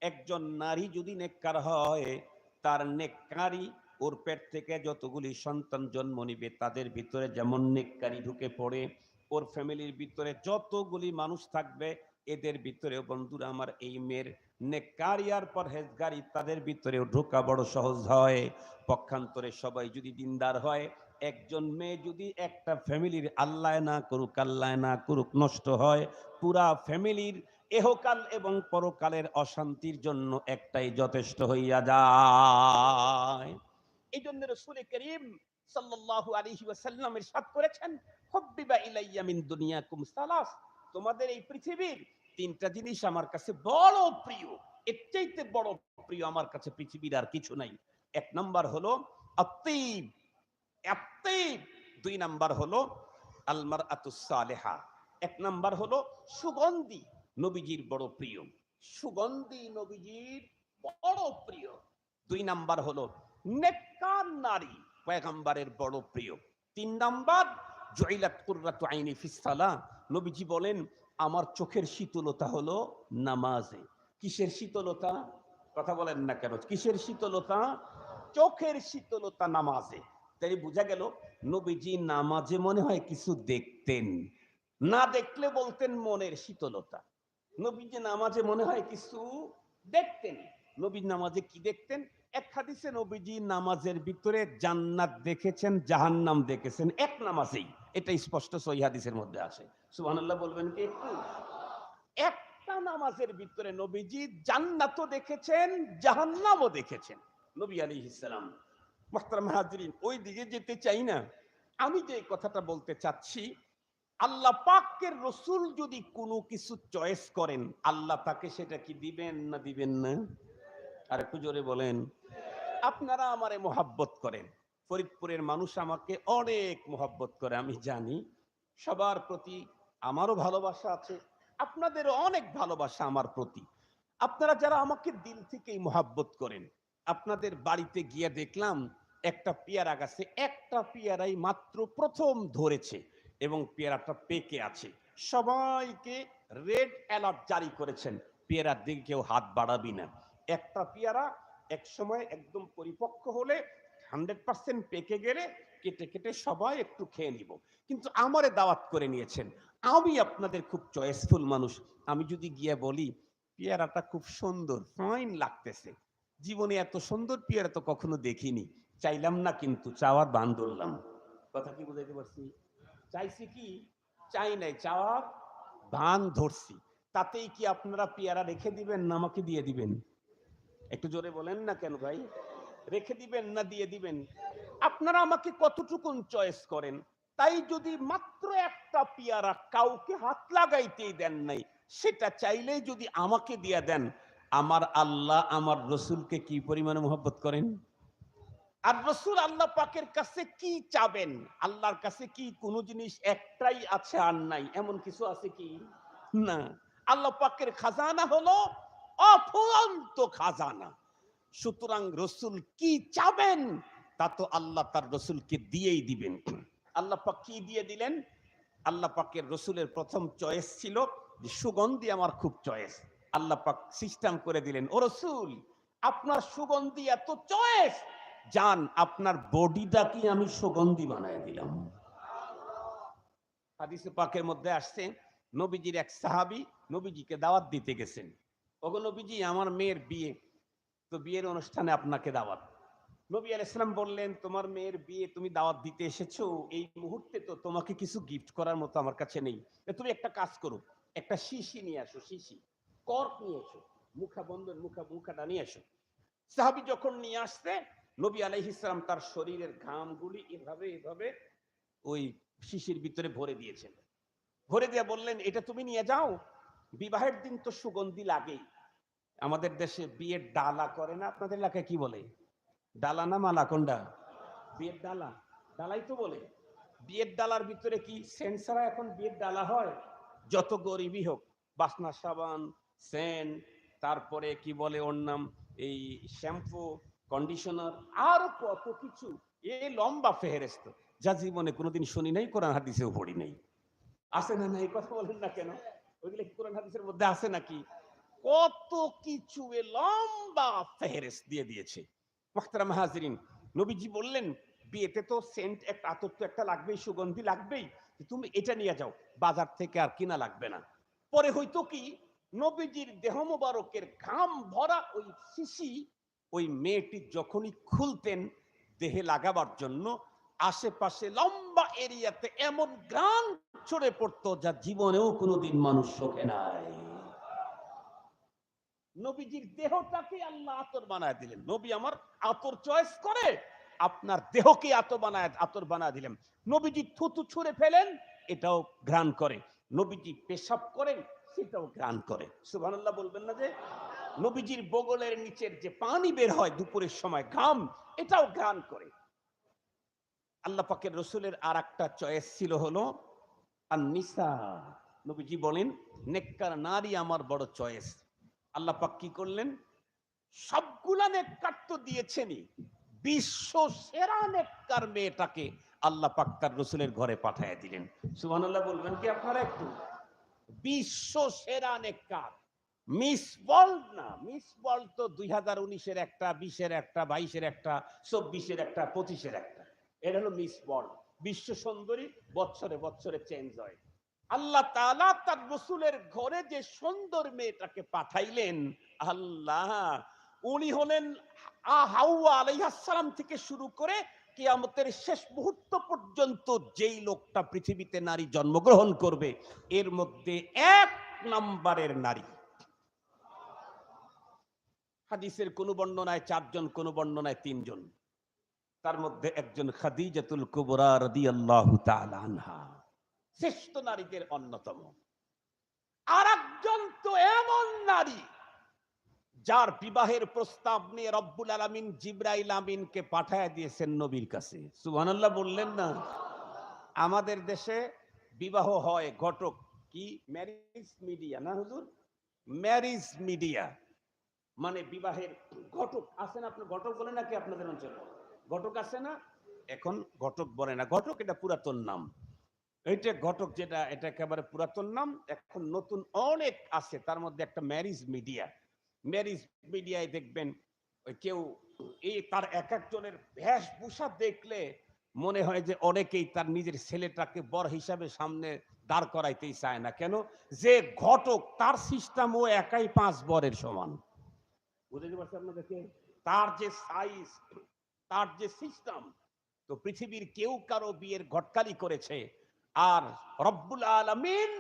একজন নারী যদি নেককার হয়, তার নেককারি, ওর পেট থেকে যতগুলি সন্তান জন্ম নিবে তাদের ভিতরে যেমন নেককারি ঢুকে পড়ে, ওর ফ্যামিলির ভিতরে যতগুলি মানুষ থাকবে এদের ভিতরে, বন্ধুরা আমার, এই মেয়ের নেককারি আর পরহেজগারি তাদের ভিতরেও ঢোকা বড় সহজ হয়। পক্ষান্তরে সবাই যদি দিনদার হয়, একজন মেয়ে যদি একটা ফ্যামিলির আল্লাহ না করুক নষ্ট হয়, পুরা ফ্যামিলির এহকাল এবং পরকালের অশান্তির জন্য একটাই যথেষ্ট হইয়া যায়। এই জন্য রাসূল করিম সাল্লাল্লাহু আলাইহি ওয়াসাল্লাম ইরশাদ করেছেন, হুব্বিবা ইলাইয়া মিন দুনিয়াকুম সালাস, তোমাদের এই পৃথিবীর 3টা জিনিস আমার কাছে বড় প্রিয়। এর চাইতে বড় প্রিয় আমার কাছে পৃথিবীর আর কিছু নাই। 1 নাম্বার হলো আত-তিব, আত-তিব। 2 নাম্বার হলো আল মারআতুস সালেহা। 1 নাম্বার হলো সুগন্ধি, নবীজির বড় প্রিয়। সুগন্ধি নবীজির বড় প্রিয়। 2 নাম্বার হলো নেককার নারী, পয়গম্বরের বড় প্রিয়। 3 নাম্বার জুইলাত কুররাতু আইনি ফিস সালাহ, নবীজি বলেন আমার চোখের শীতলতা হলো নামাজে। কিসের শীতলতা? কথা বলেন না কেন? কিসের শীতলতা? চোখের শীতলতা নামাজে। তাই বোঝা গেল নবীজি নামাজে মনে হয় কিছু দেখতেন, না দেখলে বলতেন মনের শীতলতা। নবীজি নামাজে মনে হয় কিছু দেখতেন। নবী নামাজে কি দেখতেন? এক হাদিসে নবীজি নামাজের ভিতরে জান্নাত দেখেছেন, জাহান্নাম দেখেছেন এক নামাজেই। এটা স্পষ্ট সহিহ হাদিসের মধ্যে আসে। সুবহানাল্লাহ বলবেন কি একটু? একটা নামাজের ভিতরে নবীজি জান্নাতও দেখেছেন, জাহান্নামও দেখেছেন। নবী আলাইহিস সালাম। মুহতারাম হাজিরিন, ওই দিকে যেতে চাই না। আমি যে কথাটা বলতে চাচ্ছি, আল্লাহ পাকের রসুল যদি কোনো কিছু চয়েস করেন, আল্লাহ তাকে সেটা কি দিবেন না দিবেন না? আর একটু জোরে বলেন। আপনারা আমারে মোহাব্বত করেন, ফরিদপুরের মানুষ আমাকে অনেক মোহাব্বত করে, আমি জানি। সবার প্রতি আমারও ভালোবাসা আছে। আপনাদের অনেক ভালোবাসা আমার প্রতি। আপনারা যারা আমাকে দিল থেকেই মহাব্বত করেন, আপনাদের বাড়িতে গিয়ে দেখলাম একটা পেয়ারা গাছে একটা পেয়ারাই মাত্র প্রথম ধরেছে এবং পেয়ারাটা পেকে আছে। সবাইকে রেড অ্যালার্ট জারি করেছেন, পেয়ারার দিকে কেউ হাত বাড়াবি না। একটা পেয়ারা এক সময় একদম পরিপক্ক হলে 100% পেকে গেলে কেটে কেটে সবাই একটু খেয়ে নিব। কিন্তু আমারে দাওয়াত করে নিয়েছেন, আমি আপনাদের খুব চয়েসফুল মানুষ। আমি যদি গিয়ে বলি পেয়ারাটা খুব সুন্দর, ফাইন লাগতেছে, জীবনে এত সুন্দর পেয়ারা তো কখনো দেখিনি, চাইলাম না কিন্তু চাওয়ার বান ধরলাম। কথা কি বুঝাইতে পারছি? চাইছি কি? চাই নাই, চাওয়ার বান ধরছি। তাতেই কি আপনারা পেয়ারা রেখে দিবেন না আমাকে দিয়ে দিবেন? একটু জোরে বলেন না কেন ভাই? রেখে দিবেন না দিয়ে দিবেন? আপনারা আমাকে কতটুকুন চয়েস করেন? তাই যদি মাত্র একটা পেয়ারা কাউকে হাত লাগাইতেই দেন নাই, সেটা চাইলেই যদি আমাকে দিয়ে দেন, আমার আল্লাহ আমার রসুলকে কি পরিমাণে মহব্বত করেন। আর রসুল আল্লাহ পাকের কাছে কি চাবেন? আল্লাহর কাছে কি কোনো জিনিস একটাই আছে আর নাই, এমন কিছু আছে কি? না। আল্লাহ পাকের খাজানা হলো অফুরন্ত খাজানা। সুতরাং রসুল কি চাবেন তা তো আল্লাহ তার রসুলকে দিয়েই দিবেন। আল্লাহ পাক কি দিয়ে দিলেন? আল্লাহ পাকের রসুলের প্রথম চয়েস ছিল যে সুগন্ধি আমার খুব চয়েস। আল্লাহ পাক সিস্টেম করে দিলেন, ও রসুল আপনার সুগন্ধি এত চয়েস, যান আপনার বডিটা কি আমি সুগন্ধি বানায় দিলাম। হাদিসে পাকের মধ্যে আসছে, নবীজির এক সাহাবী নবীজিকে দাওয়াত দিতে গেছেন। ওগো নবীজি, আমার মেয়ের বিয়ে, তো বিয়ের অনুষ্ঠানে আপনাকে দাওয়াত। নবী আলাইহিস সালাম বললেন, তোমার মেয়ের বিয়ে তুমি দাওয়াত দিতে এসেছো, এই মুহূর্তে তো তোমাকে কিছু গিফট করার মতো আমার কাছে নেই। তুমি একটা কাজ করো, একটা শিশি নিয়ে আসো, শিশি কর্ক নিয়ে এসো, মুখা বন্ধন মুখাটা নিয়ে এসো। সাহাবী যখন নিয়ে আসতে, নবী আলাইহিস সালাম তার শরীরের ঘামগুলি এভাবে এভাবে ওই শিশির ভিতরে ভরে দিয়েছেন। ভরে দিয়ে বললেন, এটা তুমি নিয়ে যাও, বিবাহের দিন তো সুগন্ধি লাগেই। আমাদের দেশে বিয়ের ডালা করে না, আপনাদের এলাকায় কি বলে? ডালা না মালা কোনটা? বিয়ের ডালা, ডালাই তো বলে। বিয়ের ডালার ভিতরে কি সেন্ট ছাড়া এখন বিয়ের ডালা হয়? যত গরিবই হোক, বাসনা সাবান, সেন্ট, তারপরে কি বলে ওর নাম, এই শ্যাম্পু, কন্ডিশনার, আর কত কিছু, এই লম্বা ফেহেরেস্ত, যা জীবনে কোনোদিন শুনি নাই, কোরআন হাদিসেও পড়ি নাই। আছে না? নাই, কথা বলেন না কেন? ওইগুলো কি কোরআন হাদিসের মধ্যে আছে নাকি? কত কিছু এ লম্বা ফেহেরেস্ত দিয়ে দিয়েছে। মুহতারাম হাজিরিন, নবীজি বললেন, বিয়েতে তো সেন্ট একটা, আতর তো একটা লাগবেই, সুগন্ধি লাগবেই, তুমি এটা নিয়ে যাও, বাজার থেকে আর কিনা লাগবে না। পরে হয়তো কি, নবীজির দেহ মোবারকের ঘাম ভরা ওই শিশি ওই মেয়েটি যখনই খুলতেন দেহে লাগাবার জন্য, আশেপাশে লম্বা এরিয়াতে এমন গ্রাম ছড়ে পড়তো যা জীবনেও কোনোদিন মানুষ শোকে নাই। নবীজির দেহটাকে আল্লাহ আতর বানায় দিলেন। নবী আমার আতর চয়েস করে, আপনার দেহকে আতর বানায় দিলেন। নবীজি থুতু ছুঁড়ে ফেলেন, এটাও ঘ্রাণ করে। নবীজি পেশাব করেন, সেটাও ঘ্রাণ করে। সুবহানাল্লাহ বলবেন না যে? নবীজির বগলের নিচের যে পানি বের হয় দুপুরের সময়, ঘাম, এটাও ঘ্রাণ করে। আল্লাহ পাকের রসুলের আর একটা চয়েস ছিল হলো আন-নিসা। নবীজি বলেন, নেককার নারী আমার বড় চয়েস। আল্লাহ পাক কি করলেন? সবগুলা নেককার তো দিয়েছেনই, বিশ্ব সেরা নেককার মেয়েটাকে আল্লাহ পাক তার রসুলের ঘরে পাঠিয়ে দিলেন। সুবহানাল্লাহ বলবেন কি আপনারা একটু? বিশ্ব সেরা নেককার, মিস ওয়ার্ল্ড না, মিস ওয়ার্ল্ড তো 2019-এর একটা, 20-এর একটা, 22-এর একটা, 24-এর একটা, 25-এর একটা, এটা হলো মিস ওয়ার্ল্ড। বিশ্ব সুন্দরী বছরে বছরে চেঞ্জ হয়। আল্লাহ তাআলা তার রসুলের ঘরে যে সুন্দর মেয়েটাকে পাঠাইলেন, আল্লাহ, উনি হলেন হাওয়া আলাইহিস সালাম থেকে শুরু করে কিয়ামতের শেষ মুহূর্ত পর্যন্ত যেই লোকটা পৃথিবীতে নারী জন্মগ্রহণ করবে, এর মধ্যে এক নাম্বারের নারী। হাদিসের কোন বর্ণনায় 4 জন, কোন বর্ণনায় 3 জন। তার মধ্যে একজন খাদিজাতুল কুবরা রাদিয়াল্লাহু তাআলা আনহা, শ্রেষ্ঠ নারীদের অন্যতম। আর একজন তো এমন নারী যার বিবাহের প্রস্তাব নিয়ে রব্বুল আলামিন জিবরাইল আমিনকে পাঠায় দিয়েছেন নবীর কাছে। সুবহানাল্লাহ বললেন না? আমাদের দেশে বিবাহ হয় ঘটক, কি ম্যারেজ মিডিয়া না হুজুর, ম্যারেজ মিডিয়া মানে বিবাহের ঘটক আছে না, আপনার ঘটক বলে নাকি আপনাদের অঞ্চলে ঘটক আছে না? এখন ঘটক বলে না, ঘটক এটা পুরাতন নাম, এইটা ঘটক যেটা এটা একেবারে পুরাতন নাম। এখন নতুন অনেক আছে, তার মধ্যে একটা ম্যারেজ মিডিয়া। ম্যারেজ মিডিয়ায় দেখবেন ওই কেউ এই তার এক একজনের বেশভূষা দেখলে মনে হয় যে অনেকেই তার নিজের ছেলেটাকে বর হিসাবে সামনে দাঁড় করাইতেই চায় না। কেন? যে ঘটক তার সিস্টেম ও একাই 5 বরের সমান। বুঝতে পারছেন আপনাদেরকে? তার যে সাইজ, তার যে সিস্টেম, তো পৃথিবীর কেউ কারো বিয়ের ঘটকালি করেছে, আর রব্বুল আলামিন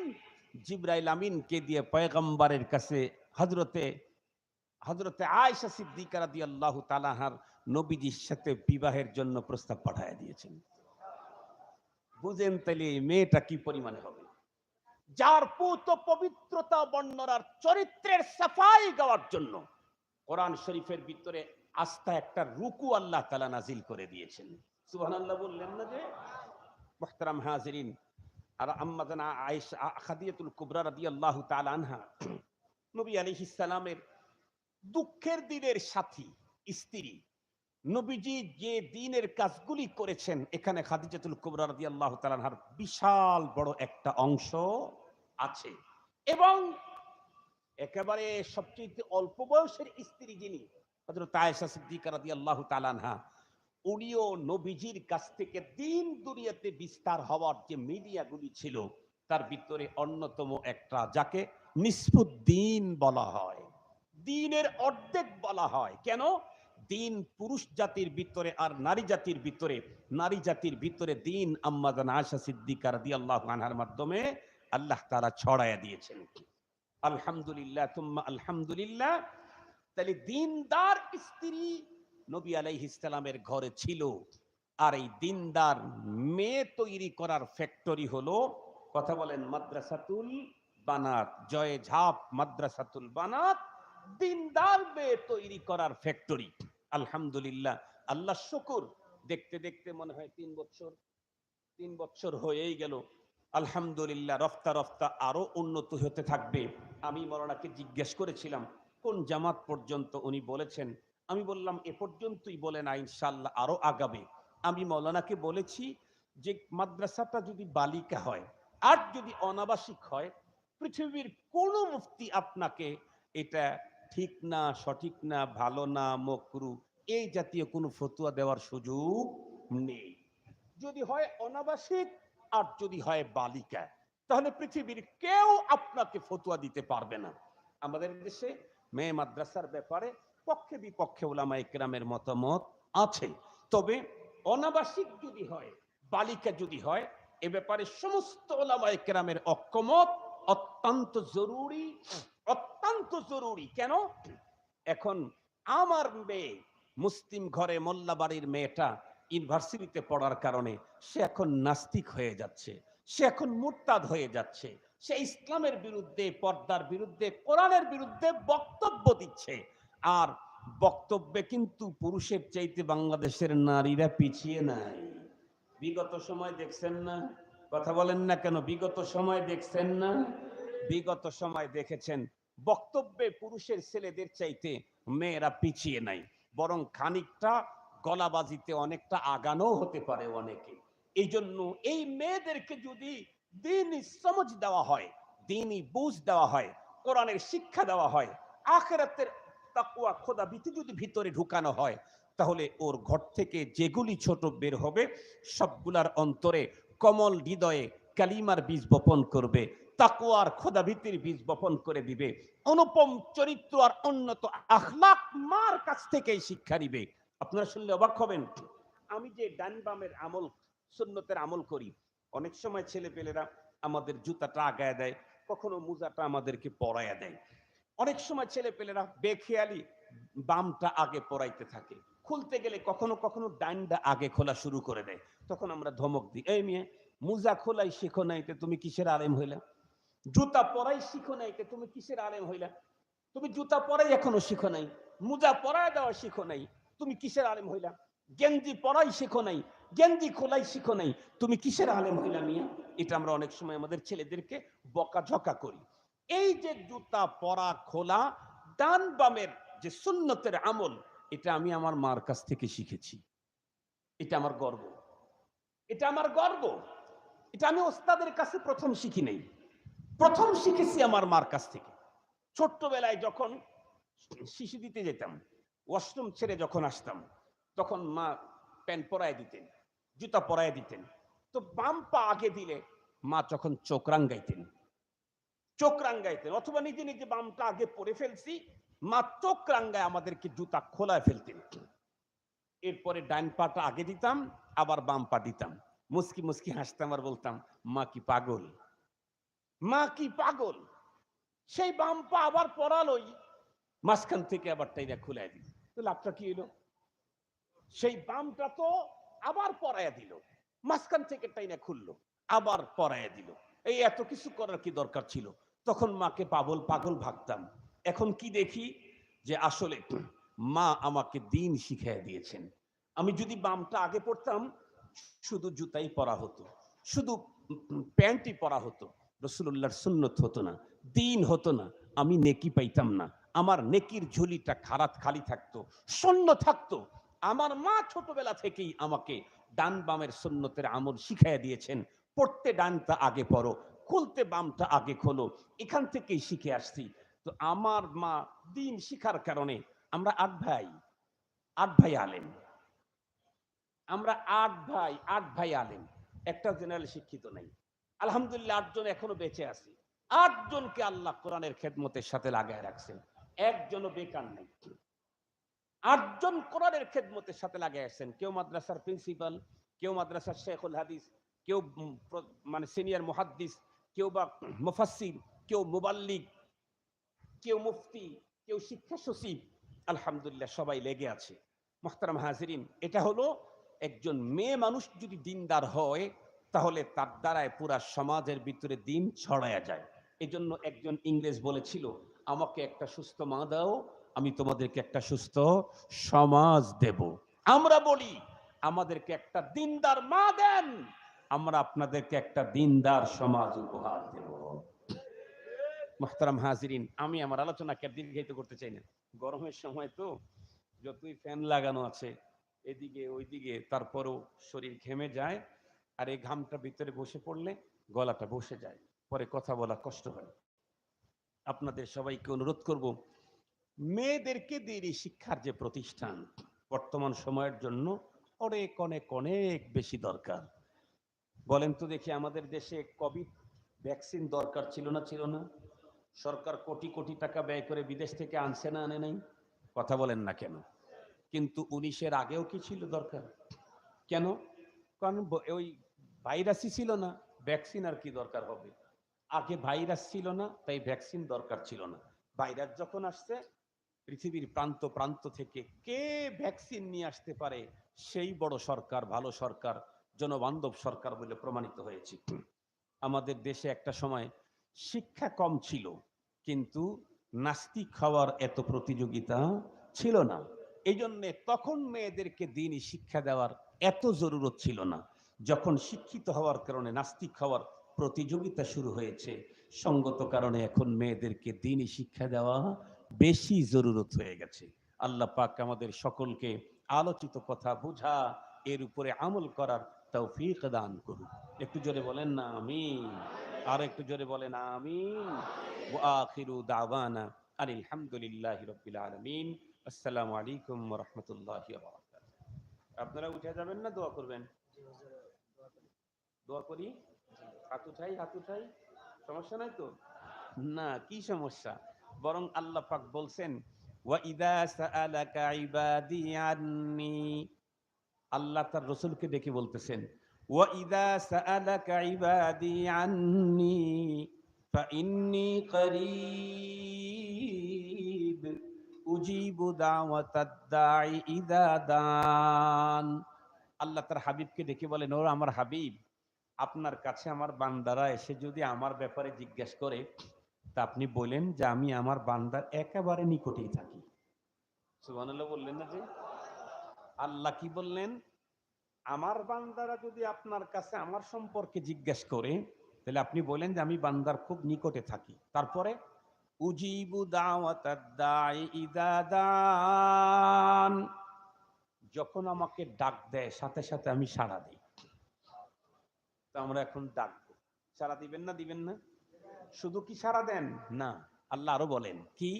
জিবরাইল আমিনকে দিয়ে পয়গম্বরের কাছে হযরতে হযরতে আয়েশা সিদ্দিকা রাদিয়াল্লাহু তাআলা আনহার নবীজির সাথে বিবাহের জন্য প্রস্তাব পাঠিয়ে দিয়েছেন। বুঝেন তাহলে এই মেয়েটা কি পরিমাণে হবে, যার পূত পবিত্রতা বর্ণনার চরিত্রের সাফাই গাওয়ার জন্য কোরআন শরীফের ভিতরে আস্থা একটা রুকু আল্লাহ তাআলা নাজিল করে দিয়েছেন। সুবহানাল্লাহ বললেন না? যে মুহতারাম হাজিরিন, আর আম্মা জানা আয়েশা খাদিজাতুল কুবরা রাদিয়াল্লাহু তাআলা আনহা নবী আলাইহিস সালামের দুঃখের দিনের সাথী স্ত্রী। নবীজি যে দ্বীনের কাজগুলি করেছেন এখানে খাদিজাতুল কুবরা রাদিয়াল্লাহু তাআলা আনহার বিশাল বড় একটা অংশ আছে। এবং একেবারে সবচেয়ে অল্প বয়সের স্ত্রী যিনি হযরত আয়েশা সিদ্দিকা রাদিয়াল্লাহু তাআলা আনহা, উনিও নবীজির কাছ থেকে দ্বীন দুনিয়াতে বিস্তার হওয়ার যে মিডিয়াগুলি ছিল তার ভিতরে অন্যতম একটা, যাকে নিসফুদ্দীন বলা হয়, দ্বীনের অর্ধেক বলা হয়। কেন? দ্বীন পুরুষ জাতির ভিতরে আর নারী জাতির ভিতরে, নারী জাতির ভিতরে দ্বীন আম্মা জানা আয়েশা সিদ্দিকা রাদিয়াল্লাহু আনহার মাধ্যমে আল্লাহ তাআলা ছড়ায়া দিয়েছেন। আলহামদুলিল্লাহ তুম্মা আলহামদুলিল্লাহ। তাহলে দিনদার স্ত্রী নবী আলাইহিস সালামের ঘরে ছিল। আর এই দিনদার মেয়ে তৈরি করার ফ্যাক্টরি হলো, কথা বলেন, মাদ্রাসাতুল বানাত। জয় ঝাপ মাদ্রাসাতুল বানাত, দিনদার মেয়ে তৈরি করার ফ্যাক্টরি। আলহামদুলিল্লাহ, আল্লাহ শুকর। দেখতে দেখতে মনে হয় 3 বছর হয়েই গেল। আলহামদুলিল্লাহ, রফতা রফতা আরো উন্নত হতে থাকবে। আমি মৌলানাকে জিজ্ঞেস করেছিলাম কোন জামাত পর্যন্ত, উনি বলেছেন, আমি বললাম এ পর্যন্তই বলে না, ইনশাআল্লাহ আরো আগাবে। আমি মৌলানাকে বলেছি যে মাদ্রাসাটা যদি বালিকা হয় আর যদি অনাবাসিক হয়, পৃথিবীর কোন মুফতি আপনাকে এটা ঠিক না, সঠিক না, ভালো না, মকরু এই জাতীয় কোনো ফতোয়া দেওয়ার সুযোগ নেই। যদি হয় অনাবাসিক আর যদি হয় বালিকা, তাহলে পৃথিবীর কেউ আপনাকে ফতোয়া দিতে পারবে না। আমাদের দেশে মেয়ে মাদ্রাসার ব্যাপারে পক্ষে বিপক্ষে উলামায়ে কেরামের মতামত আছে। তবে অনাবাসিক যদি হয়, বালিকা যদি হয়, এ ব্যাপারে সমস্ত উলামায়ে কেরামের ঐক্যমত অত্যন্ত জরুরি, অত্যন্ত জরুরি। কেন? এখন আমার মেয়ে মুসলিম ঘরে, মোল্লা বাড়ির মেয়েটা ইউনিভার্সিটিতে পড়ার কারণে সে এখন নাস্তিক হয়ে যাচ্ছে, সে এখন মুরতাদ হয়ে যাচ্ছে, সে ইসলামের বিরুদ্ধে, পর্দার বিরুদ্ধে, কোরআনের বিরুদ্ধে বক্তব্য দিচ্ছে। আর বক্তব্যে কিন্তু পুরুষের চাইতে বাংলাদেশের নারীরা পিছিয়ে নাই। বিগত সময় দেখছেন না? কথা বলেন না কেন? বিগত সময় দেখছেন না? বিগত সময় দেখেছেন বক্তব্যে পুরুষের ছেলেদের চাইতে মেয়েরা পিছিয়ে নাই, বরং খানিকটা গলাবাজিতে অনেকটা আগানো হতে পারে অনেকে। এই জন্য এই মেয়েদেরকে যদি দ্বীনি সমঝ দেওয়া হয়, দ্বীনি বুঝ দেওয়া হয়, কোরআনের শিক্ষা দেওয়া হয়, আখিরাতের তাকওয়া খোদাভীতি যদি ভিতরে ঢুকানো হয়, তাহলে ওর ঘর থেকে যেগুলি ছোট বের হবে সবগুলার অন্তরে কমল হৃদয়ে কালিমার বীজ বপন করবে, তাকওয়ার খোদাভীতির বীজ বপন করে দিবে, অনুপম চরিত্র আর উন্নত আখলাক মার কাছ থেকেই শিক্ষা নিবে। আপনারা শুনলে অবাক হবেন। আমি যে ডান বামের আমল, সুন্নতের আমল করি, অনেক সময় ছেলে পেলেরা আমাদের জুতাটা আগায় দেয়, কখনো মোজাটা আমাদেরকে পরাইয়া দেয়। অনেক সময় ছেলে পেলেরা বেখেয়ালি বামটা আগে পরাইতে থাকে, খুলতে গেলে কখনো কখনো ডাইনটা আগে খোলা শুরু করে দেয়। তখন আমরা ধমক দিই, এই মেয়ে, মোজা খোলাই শিখো নাইতে তুমি কিসের আলেম হইলা? জুতা পরাই শিখো নাইতে তুমি কিসের আলেম হইলা? তুমি জুতা পরাই এখনো শিখো নাই, মোজা পরায় দেওয়া শিখো নাই, তুমি কিসের আলেম হইলা? গেঞ্জি পরাই শিখো নাই, গেঞ্জি খোলাই শিখো নাই, তুমি কিসের আলেম হইলা মিয়া? এটা আমরা অনেক সময় আমাদের ছেলেদেরকে বকাঝকা করি। এই যে জুতা পরা খোলা, ডান বামের যে সুন্নতের আমল, এটা আমি আমার মার কাছ থেকে শিখেছি। এটা আমার গর্ব, এটা আমার গর্ব। এটা আমি ওস্তাদের কাছে প্রথম শিখি নাই, প্রথম শিখেছি আমার মার কাছ থেকে। ছোট্টবেলায় যখন শিশু দিতে যেতাম, ওয়াশরুম ছেড়ে যখন আসতাম, তখন মা প্যান্ট পরায় দিতেন, জুতা পরায় দিতেন। তো বাম পা আগে দিলে মা যখন চোখ রাঙ্গাইতেন, চোখ রাঙ্গাইতেন, অথবা নিজে নিজে বামটা আগে পরে ফেলছি, মা চোখ রাঙ্গায় আমাদেরকে জুতা খোলায় ফেলতেন। এরপরে ডান পাটা আগে দিতাম, আবার বাম পা দিতাম। মুস্কি মুস্কি হাসতাম আর বলতাম, মা কি পাগল, মা কি পাগল। সেই বাম পা আবার পরালোই, মাঝখান থেকে আবার টাইনা খুলাই দিল। তো লাভটা কি হলো? সেই বামটা তো আবার পরাইয়া দিল, মাঝখান থেকে টাইনা খুললো, আবার পরাইয়া দিল। এই এত কিছু করার কি দরকার ছিল? তখন মাকে পাগল পাগল ভাবতাম। এখন কি দেখি যে আসলে মা আমাকে দিন শিখিয়ে দিয়েছেন। আমি যদি বামটা আগে পড়তাম, শুধু জুতাই পরা হতো, শুধু প্যান্টই পরা হতো, রাসূলুল্লাহর সুন্নত হতো না, দিন হতো না, আমি নেকি পাইতাম না, আমার নেকির ঝুলিটা খালি থাকতো, শূন্য থাকতো। আমার মা ছোটবেলা থেকেই আমাকে ডান বামের সুন্নতের আমল শিখাইয়া দিয়েছেন। পড়তে ডানটা আগে পড়ো, খুলতে বামটা আগে খোলো, এখান থেকেই শিখে আসছি। তো আমার মা দিন শিখার কারণে আমরা ৮ ভাই, ৮ ভাই আলেম। আমরা ৮ ভাই আলেম, একটা জেনারেল শিক্ষিত নাই। আলহামদুলিল্লাহ ৮ জন এখনো বেঁচে আছি। ৮ জনকে আল্লাহ কোরআনের খেদমতের সাথে লাগায় রাখছেন, একজনও বেকার নাই। ৮ জন কোরআনের খেদমতের সাথে লাগায় আসছেন। কেউ মাদ্রাসার প্রিন্সিপাল, কেউ মাদ্রাসার শেখুল হাদিস, কেউ মানে সিনিয়র মুহাদ্দিস, কেউ বা মুফাসসির, কেউ মুবাল্লিগ, কেউ মুফতি, কেউ শিক্ষা সচিব। আলহামদুলিল্লাহ সবাই লেগে আছে। মুহতারাম হাজিরিন, এটা হলো একজন মেয়ে মানুষ যদি দিনদার হয়, তাহলে তার দ্বারায় পুরা সমাজের ভিতরে দিন ছড়ায়া যায়। এজন্য একজন ইংরেজ বলেছিল, আমাকে একটা সুস্থ মা দাও, আমি তোমাদেরকে একটা সুস্থ সমাজ দেব। আমরা বলি, আমাদেরকে একটা দিনদার মা দেন, আমরা আপনাদেরকে একটা দিনদার সমাজ উপহার দেব। মুহতারাম হাজিরিন, আমি আমার আলোচনাকে দীর্ঘায়িত করতে চাই না, গরমের সময় তো যতই ফ্যান লাগানো আছে এদিকে ওইদিকে, তারপরও শরীর ঘেমে যায়। আর এই ঘামটা ভিতরে বসে পড়লে গলাটা বসে যায়, পরে কথা বলা কষ্ট হয়। আপনাদের সবাইকে অনুরোধ করব, মেয়েদেরকে দিনই শিক্ষার যে প্রতিষ্ঠান বর্তমান সময়ের জন্য অনেক অনেক অনেক বেশি দরকার। বলেন তো দেখি, আমাদের দেশে কোভিড ভ্যাকসিন দরকার ছিল না ছিল না? সরকার কোটি কোটি টাকা ব্যয় করে বিদেশ থেকে আনছে না আনে নাই? কথা বলেন না কেন? কিন্তু 19-এর আগেও কি ছিল দরকার? কেন? কারণ ওই ভাইরাসই ছিল না, ভ্যাকসিন আর কি দরকার হবে? আগে ভাইরাস ছিল না, তাই ভ্যাকসিন দরকার ছিল না। ভাইরাস যখন আসছে, পৃথিবীর প্রান্ত প্রান্ত থেকে কে ভ্যাকসিন নিয়ে আসতে পারে, সেই বড় সরকার, ভালো সরকার, জনবান্ধব সরকার বলে প্রমাণিত হয়েছে। আমাদের দেশে একটা সময় শিক্ষা কম ছিল, কিন্তু নাস্তিক হওয়ার এত প্রতিযোগিতা ছিল না। এই জন্যে তখন মেয়েদেরকে দিনই শিক্ষা দেওয়ার এত জরুরত ছিল না। যখন শিক্ষিত হওয়ার কারণে নাস্তিক হওয়ার প্রতিযোগিতা শুরু হয়েছে, সঙ্গত কারণে এখন মেয়েদেরকে দিনই শিক্ষা দেওয়া বেশি জরুরত হয়ে গেছে। আল্লাহ পাক আমাদের সকলকে আলোচিত কথা বুঝা, এর উপরে আমল করার তৌফিক দান করুন। একটু জোরে বলেন না আমিন। আর একটু জোরে বলেন আমিন। ওয়া আখিরু দাওয়ানা আনিল হামদুলিল্লাহি রাব্বিল আলামিন। আসসালামু আলাইকুম ওয়া রাহমাতুল্লাহি ওয়া বারাকাতুহু। আপনারা উঠে যাবেন না দোয়া করবেন? দোয়া করি? হাত উঠাই, হাত উঠাই, সমস্যা নাই তো? না, কি সমস্যা? বরং আল্লাহ পাক বলছেন, ওয়া ইযা সাআলাকা ইবাদি আন্নি, আল্লাহ তার রাসূলকে ডেকে বলতেছেন, ওয়া ইযা সাআলাকা ইবাদি আন্নি ফাইন্নী করিব উজিবু দাওয়াতাদ দাঈ ইযা দান। আল্লাহ তার হাবিবকে ডেকে বলেন, ও আমার হাবিব, আপনার কাছে আমার বান্দারা এসে যদি আমার ব্যাপারে জিজ্ঞেস করে, তা আপনি বলেন যে আমি আমার বান্দার একেবারে নিকটেই থাকি। সুবহানাল্লাহ বললেন না? যে আল্লাহ কি বললেন? আমার বান্দারা যদি আপনার কাছে আমার সম্পর্কে জিজ্ঞেস করে, তাহলে আপনি বলেন যে আমি বান্দার খুব নিকটে থাকি। তারপরে উজিবু দাওয়াতাদ দাঈ ইযা দান, যখন আমাকে ডাক দেয় সাথে সাথে আমি সাড়া দিই। তো আমরা এখন ডাকবো, সাড়া দিবেন না দিবেন না? শুধু কি সাড়া দেন না, আল্লাহ আরো বলেন কি,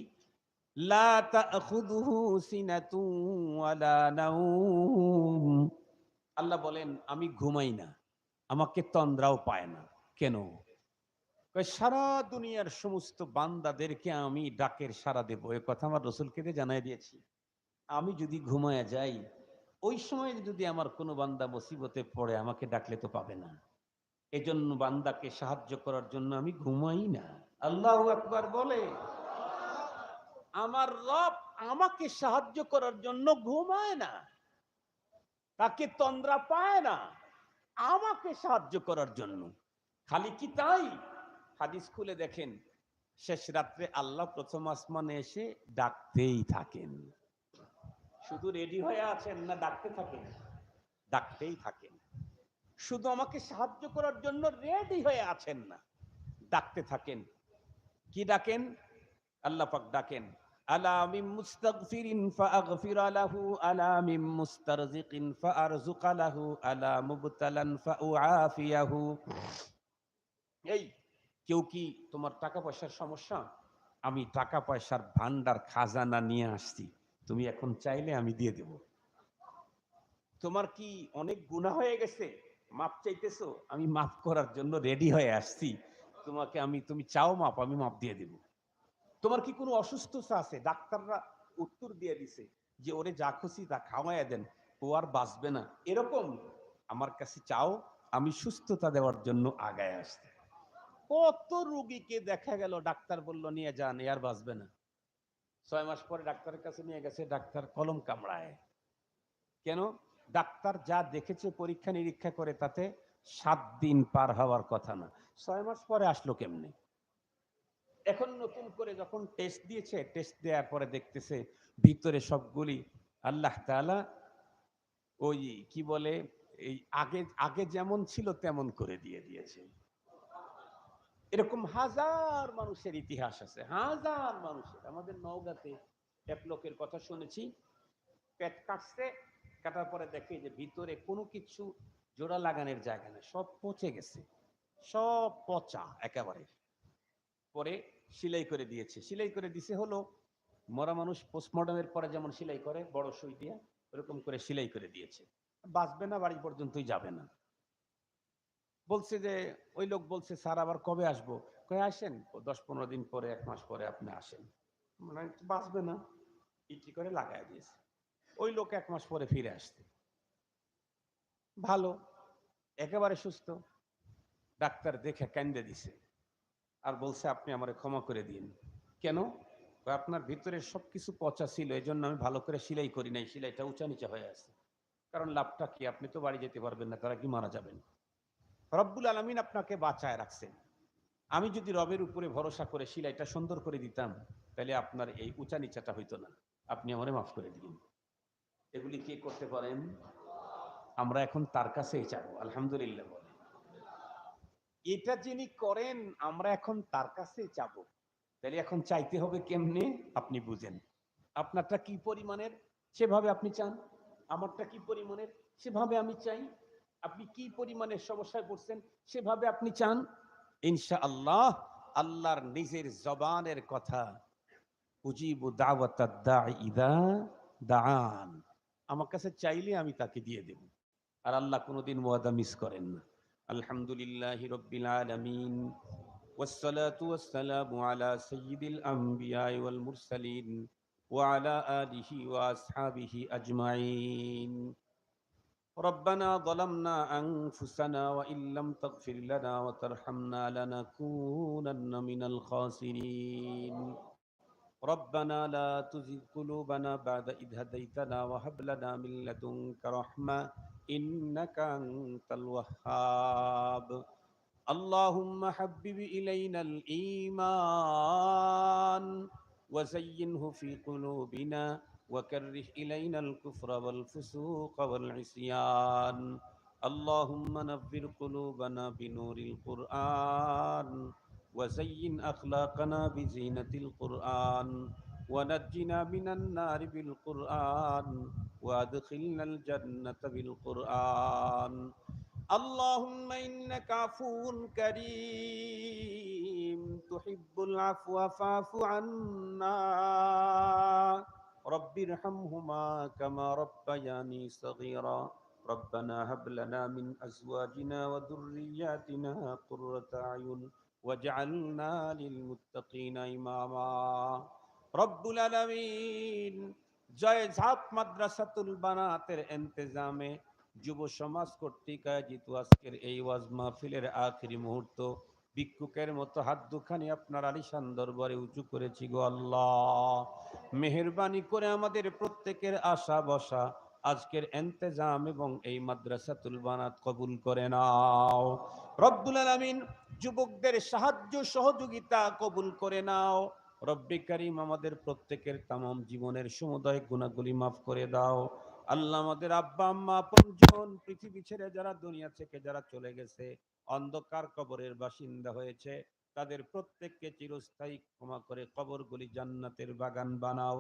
লা তাখুযুহু সিনাতুন ওয়ালা নাওম, আল্লাহ বলেন আমি ঘুমাই না, আমাকে তন্দ্রাও পায় না। কেন? কয় সারা দুনিয়ার সমস্ত বান্দাদেরকে আমি ডাকের সাড়া দেব, এ কথা আমার রাসূলকে দিয়ে জানাই দিয়েছি। আমি যদি ঘুমায়া যাই, ওই সময় যদি আমার কোনো বান্দা মুসিবতে পড়ে আমাকে ডাকলে তো পাবে না। এজন্য বান্দাকে সাহায্য করার জন্য আমি ঘুমাই না। আল্লাহু আকবার বলে। আমার রব আমাকে সাহায্য করার জন্য ঘুমায় না, তাকে তন্দ্রা পায় না, আমাকে সাহায্য করার জন্য। খালি কি তাই? হাদিস খুলে দেখেন, শেষ রাত্রে আল্লাহ প্রথম আসমানে এসে ডাকতেই থাকেন। শুধু রেডি হয়ে আছেন না ডাকতে থাকেন? ডাকতেই থাকেন। শুধু আমাকে সাহায্য করার জন্য রেডি হয়ে আছেন না, ডাকতে থাকেন। কি ডাকেন? আল্লাহ পাক ডাকেন, আলা মিন মুস্তাগফিরিন ফাআগফিরা লাহু, আলা মিন মুস্তারজিকিন ফাআরযুকা লাহু, আলা মুবতালান ফাউআফিয়াহু। এই কেউ কি তোমার টাকা পয়সার সমস্যা? আমি টাকা পয়সার ভান্ডার খাজানা নিয়ে আসছি, তুমি এখন চাইলে আমি দিয়ে দেব। তোমার কি অনেক গুনাহ হয়ে গেছে, মাপ চাইতেছো, আমি মাফ করার জন্য রেডি হয়ে আসছি, তোমাকে তুমি চাও মাপ, আমি মাপ দিয়ে দেব। তোমার কি কোনো অসুস্থতা আছে, ডাক্তাররা উত্তর দিয়ে দিছে যে ওরে যা খুশি তা খাওয়াইয়া দেন, ও আর বাঁচবে না, এরকম আমার কাছে চাও, আমি সুস্থতা দেওয়ার জন্য আগায় আসছি। কত রোগীকে দেখা গেল ডাক্তার বলল নিয়ে যান, এ আর বাঁচবে না। 6 মাস পরে ডাক্তারের কাছে নিয়ে গেছে, ডাক্তার কলম কামড়ায়। কেন? ডাক্তার যা দেখেছে পরীক্ষা নিরীক্ষা করে তাতে 7 দিন পার হওয়ার কথা না, 6 মাস পরে আসলো কেমনে? এখন নতুন করে যখন টেস্ট দিয়েছে, টেস্ট দেওয়ার পরে দেখতেছে ভিতরে সবগুলি আল্লাহ তাআলা ওই কি বলে, এই আগে আগে যেমন ছিল তেমন করে দিয়েছে। এরকম হাজার মানুষের ইতিহাস আছে, হাজার মানুষের। আমাদের নওগাঁতে এক লোকের কথা শুনেছি, পেট কাটছে, কাটার পরে দেখে যে ভিতরে কোনো কিছু জোড়া লাগানোর জায়গা নেই, সব পচে গেছে, সব পচা একেবারে। পরে সেলাই করে দিয়েছে, সেলাই করে দিছে হলো মরা মানুষ পোস্টমর্টমের পরে যেমন সেলাই করে বড় সুই দিয়ে, ওরকম করে সেলাই করে দিয়েছে। বাঁচবে না, বাড়ি পর্যন্তই যাবে না। বলছে যে, ওই লোক বলছে স্যার আবার কবে আসবো? কয়ে আসেন 10-15 দিন পরে, 1 মাস পরে আপনি আসেন। মানে বাঁচবে না, ইটি করে লাগাই দিয়েছে। ওই লোক 1 মাস পরে ফিরে আসছে, ভালো, একেবারে সুস্থ। ডাক্তার দেখে কান্দে দিছে আর বলছে আপনি আমারে ক্ষমা করে দিন। কেন? কয়, আপনার ভিতরে সবকিছু পচা ছিল, এই জন্য আমি ভালো করে সেলাই করি নাই, সেলাইটা উঁচা নিচা হয়ে আছে। কারণ লাভটা কি, আপনি তো বাড়ি যেতে পারবেন না, তারা কি মারা যাবেন। রব্বুল আলামিন আপনাকে বাঁচায় রাখছেন। আমি যদি রবের উপরে ভরসা করে সেলাইটা সুন্দর করে দিতাম, তাহলে আপনার এই উঁচা নিচাটা হইতো না, আপনি আমারে মাফ করে দিন। এগুলি কে করতে পারেন? আমরা এখন তার কাছেই চাবো। আলহামদুলিল্লাহ বলে। এটা যিনি করেন আমরা এখন তার কাছেই চাবো। তাহলে এখন চাইতে হবে কেমনে আপনি বুঝেন। আপনারটা কি পরিমাণের সেভাবে আপনি চান, আমারটা কি পরিমাণের সেভাবে আমি চাই। আপনি কি পরিমাণের সমস্যায় পড়ছেন সেভাবে আপনি চান। ইনশাআল্লাহ আল্লাহর নিজের জবানের কথা, উজিবু দাওয়াতাদ দাঈ ইযা দাআন, আমার কাছে চাইলে আমি তাকে দিয়ে দেব। আর আল্লাহ কোনোদিন ওয়াদা মিস করেন না। আলহামদুলিল্লাহি রাব্বিল আলামিন, ওয়াসসালাতু ওয়াসসালামু আলা সাইয়্যিদিল আমবিয়াই ওয়াল মুরসালিন ওয়া আলা আলিহি ওয়া আসহাবিহি আজমাইন। ربنا ظلمنا أنفسنا وإن لم تغفر لنا وترحمنا لنكونن من الخاسرين. ربنا لا تزغ قلوبنا بعد إذ هديتنا وهب لنا من لدنك رحمة إنك أنت الوهاب. اللهم حبب إلينا الإيمان وزينه في قلوبنا وكره إلينا الكفر والفسوق والعصيان. اللهم نبر قلوبنا بنور القرآن، وزين أخلاقنا بزينة القرآن، ونجنا من النار بالقرآن، وادخلنا الجنة بالقرآن. اللهم إنك عفو كريم تحب العفو فاعف عنا. رب ارحمهما كما ربياني صغيرا. ربنا هب لنا من أزواجنا وذرياتنا قرة أعين واجعلنا للمتقين إماما। রব্বুল আলামিন জয় ঝাপ মাদ্রাসাতুল বানাতের ইন্তেজামে যুব সমাজ কর্তৃক আয়োজিত আজকের এই ওয়াজ মাহফিলের আখিরি মুহূর্ত ভিক্ষুকের মতো হাত দুখানি আপনার আলিশান দরবারে উঁচু করেছি গো আল্লাহ, মেহেরবানি করে আমাদের প্রত্যেকের আশা বসা আজকের ইন্তেজাম এবং এই মাদ্রাসাতুল বানাত কবুল করে নাও। রব্বুল আলামিন যুবকদের সাহায্য সহযোগিতা কবুল করে নাও। রব্বে কারীম আমাদের প্রত্যেকের তামাম জীবনের সমুদয় গুনাহগুলি মাফ করে দাও। আল্লাহ আমাদের আব্বা আম্মা আপনজন পৃথিবী ছেড়ে যারা দুনিয়া থেকে যারা চলে গেছে, অন্ধকার কবরের বাসিন্দা হয়েছে, তাদের প্রত্যেককে চিরস্থায়ী ক্ষমা করে কবরগুলি জান্নাতের বাগান বানাও।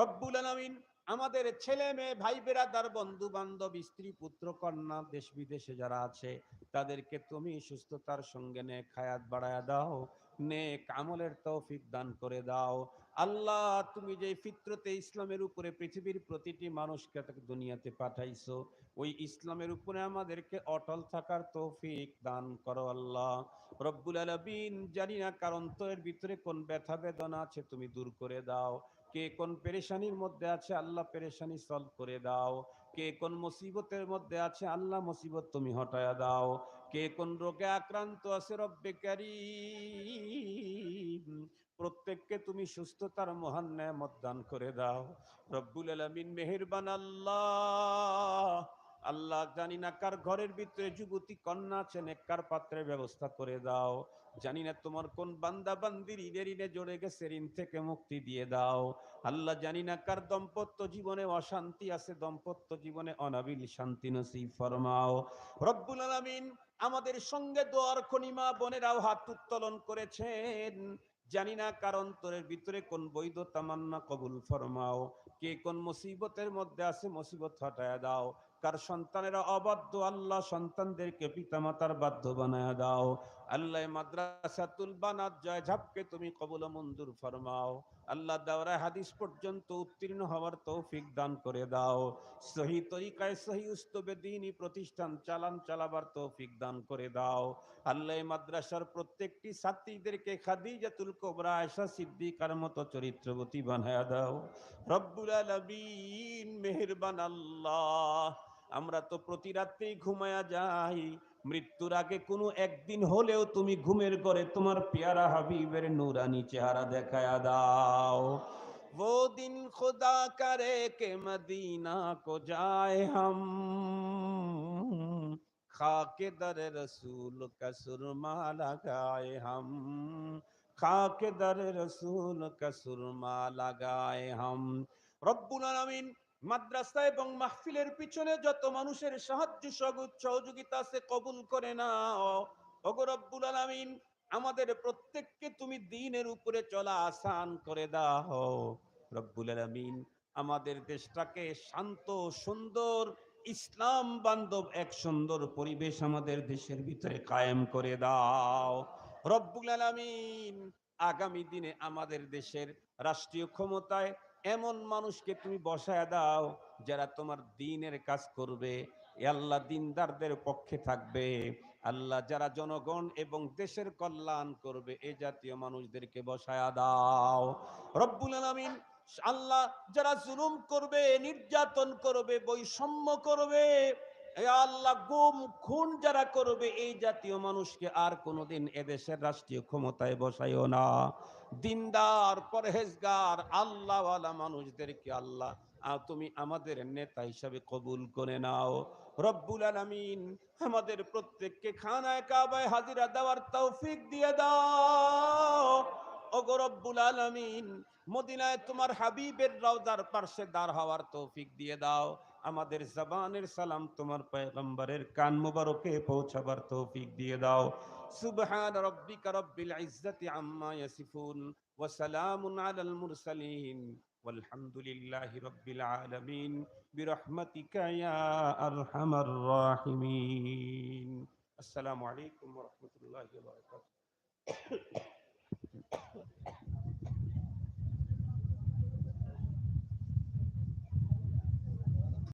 রব্বুল আলামিন আমাদের ছেলে মেয়ে ভাই বেরাদার বন্ধু বান্ধব স্ত্রী পুত্র কন্যা দেশ বিদেশে যারা আছে তাদেরকে তুমি সুস্থতার সঙ্গে নেক হায়াত বাড়ায়া দাও, নেক আমলের তৌফিক দান করে দাও। আল্লাহ তুমি যে ফিতরতে ইসলামের উপরে পৃথিবীর প্রতিটি মানুষকে দুনিয়াতে পাঠাইছো, ওই ইসলামের উপরে আমাদেরকে অটল থাকার তৌফিক দান করো আল্লাহ। রব্বুল আলামিন জানি না কার অন্তরের ভিতরে কোন ব্যথা বেদনা আছে তুমি দূর করে দাও। কে কোন পেরেশানির মধ্যে আছে আল্লাহ পেরেশানি সলভ করে দাও। কে কোন মুসিবতের মধ্যে আছে আল্লাহ মুসিবত তুমি হটায়া দাও। কে কোন রোগে আক্রান্ত আছে রব্বে কারীম প্রত্যেককে তুমি সুস্থতার মহান নেয়ামত দান করে দাও। রব্বুল আলামিন মেহেরবান আল্লাহ, আল্লাহ জানি না কার ঘরের ভিতরে যুবতী কন্যা আছে নেককার পাত্রের ব্যবস্থা করে দাও। জানি না তোমার কোন বান্দা বান্দির ঋণে জড়ে গেছে ঋণ থেকে মুক্তি দিয়ে দাও। আল্লাহ জানি না কার দাম্পত্য জীবনে অশান্তি আছে দাম্পত্য জীবনে অনাবিল শান্তি নসিব ফরমাও। রব্বুল আলামিন আমাদের সঙ্গে দোয়ার খনিমা বোনেরাও হাত উত্তোলন করেছেন, জানি না কার অন্তরের ভিতরে কোন বৈধ তামান্না কবুল ফরমাও। কে কোন মুসিবতের মধ্যে আছে মুসিবত হটায়া দাও। কার সন্তানেরা অবাধ্য আল্লাহ সন্তানদেরকে পিতামাতার বাধ্য বানায়া দাও। আল্লাহ মাদ্রাসাতুল বানাত জয় ঝাপকে তুমি কবুল মঞ্জুর ফরমাও। আল্লাহ দাওরায়ে হাদিস পর্যন্ত উত্তীর্ণ হওয়ার তৌফিক দান করে দাও। সহি তরিকায় সহি উস্তুবে দ্বীনি প্রতিষ্ঠান চালাবার তৌফিক দান করে দাও। আল্লাহ মাদ্রাসার প্রত্যেকটি ছাত্রীদেরকে খাদিজাতুল কুবরা আয়েশা সিদ্দিকার মতো চরিত্রবতী বানায়া দাও। রব্বুল আলামিন মেহেরবান আল্লাহ, আমরা তো প্রতি রাত্রেই ঘুমায়া যাই, মৃত্যুর আগে কোনো একদিন হলেও তুমি ঘুমের ঘরে তোমার পেয়ারা হাবিবের নূরানি চেহারা দেখায়া দাও। वो दिन खुदा करे के मदीना को जाए हम, खाके दर रसूल का सुरमा लगाए हम, खाके दर रसूल का सुरमा लगाए हम। রব্বুল আলামিন মাদ্রাসা এবং মাহফিলের পিছনে যত মানুষের সাহায্য সহযোগিতা আছে কবুল করে নাও। ওগো রব্বুল আলামিন আমাদের প্রত্যেককে তুমি দ্বীনের উপরে চলা আসান করে দাও। রব্বুল আলামিন আমাদের দেশটাকে শান্ত সুন্দর ইসলাম বান্ধব এক সুন্দর পরিবেশ আমাদের দেশের ভিতরে কায়েম করে দাও। রব্বুল আলামিন আগামী দিনে আমাদের দেশের রাষ্ট্রীয় ক্ষমতায় এমন মানুষকে তুমি বসায় দাও যারা তোমার দ্বীনের কাজ করবে, এ আল্লাহ দিনদারদের পক্ষে থাকবে। আল্লাহ যারা জনগণ এবং দেশের কল্যাণ করবে এই জাতীয় মানুষদেরকে বসায়া দাও। রব্বুল আলামিন আল্লাহ যারা জুলুম করবে নির্যাতন করবে বৈষম্য করবে, এ আল্লাহ গুম খুন যারা করবে এই জাতীয় মানুষকে আর কোনোদিন এদেশের রাষ্ট্রীয় ক্ষমতায় বসাইও না। দিনদার পরহেজগার আল্লাহওয়ালা মানুষদেরকে আল্লাহ তুমি আমাদের নেতা হিসাবে কবুল করে নাও। রব্বুল আলামিন আমাদের প্রত্যেককে খানায়ে কাবায় হাজিরা দেওয়ার তৌফিক দিয়ে দাও। ওগো রব্বুল আলামিন, মদিনায় তোমার হাবিবের রওজার পাশে দাঁড় হওয়ার তৌফিক দিয়ে দাও। আমাদের জবানের সালাম তোমার পয়গম্বরের কান মুবারকে পৌঁছাবার তৌফিক দিয়ে দাও। সুবহান রাব্বিকা রাব্বিল ইজ্জাতি আম্মা ইয়াসিফুন ওয়া সালামুন আলাল মুরসালিন ওয়ালহামদুলিল্লাহি রাব্বিল আলামিন বিরহমাতিকা ইয়া আরহামার রাহিমিন। আসসালামু আলাইকুম ওয়া রাহমাতুল্লাহি ওয়া বারাকাতুহু।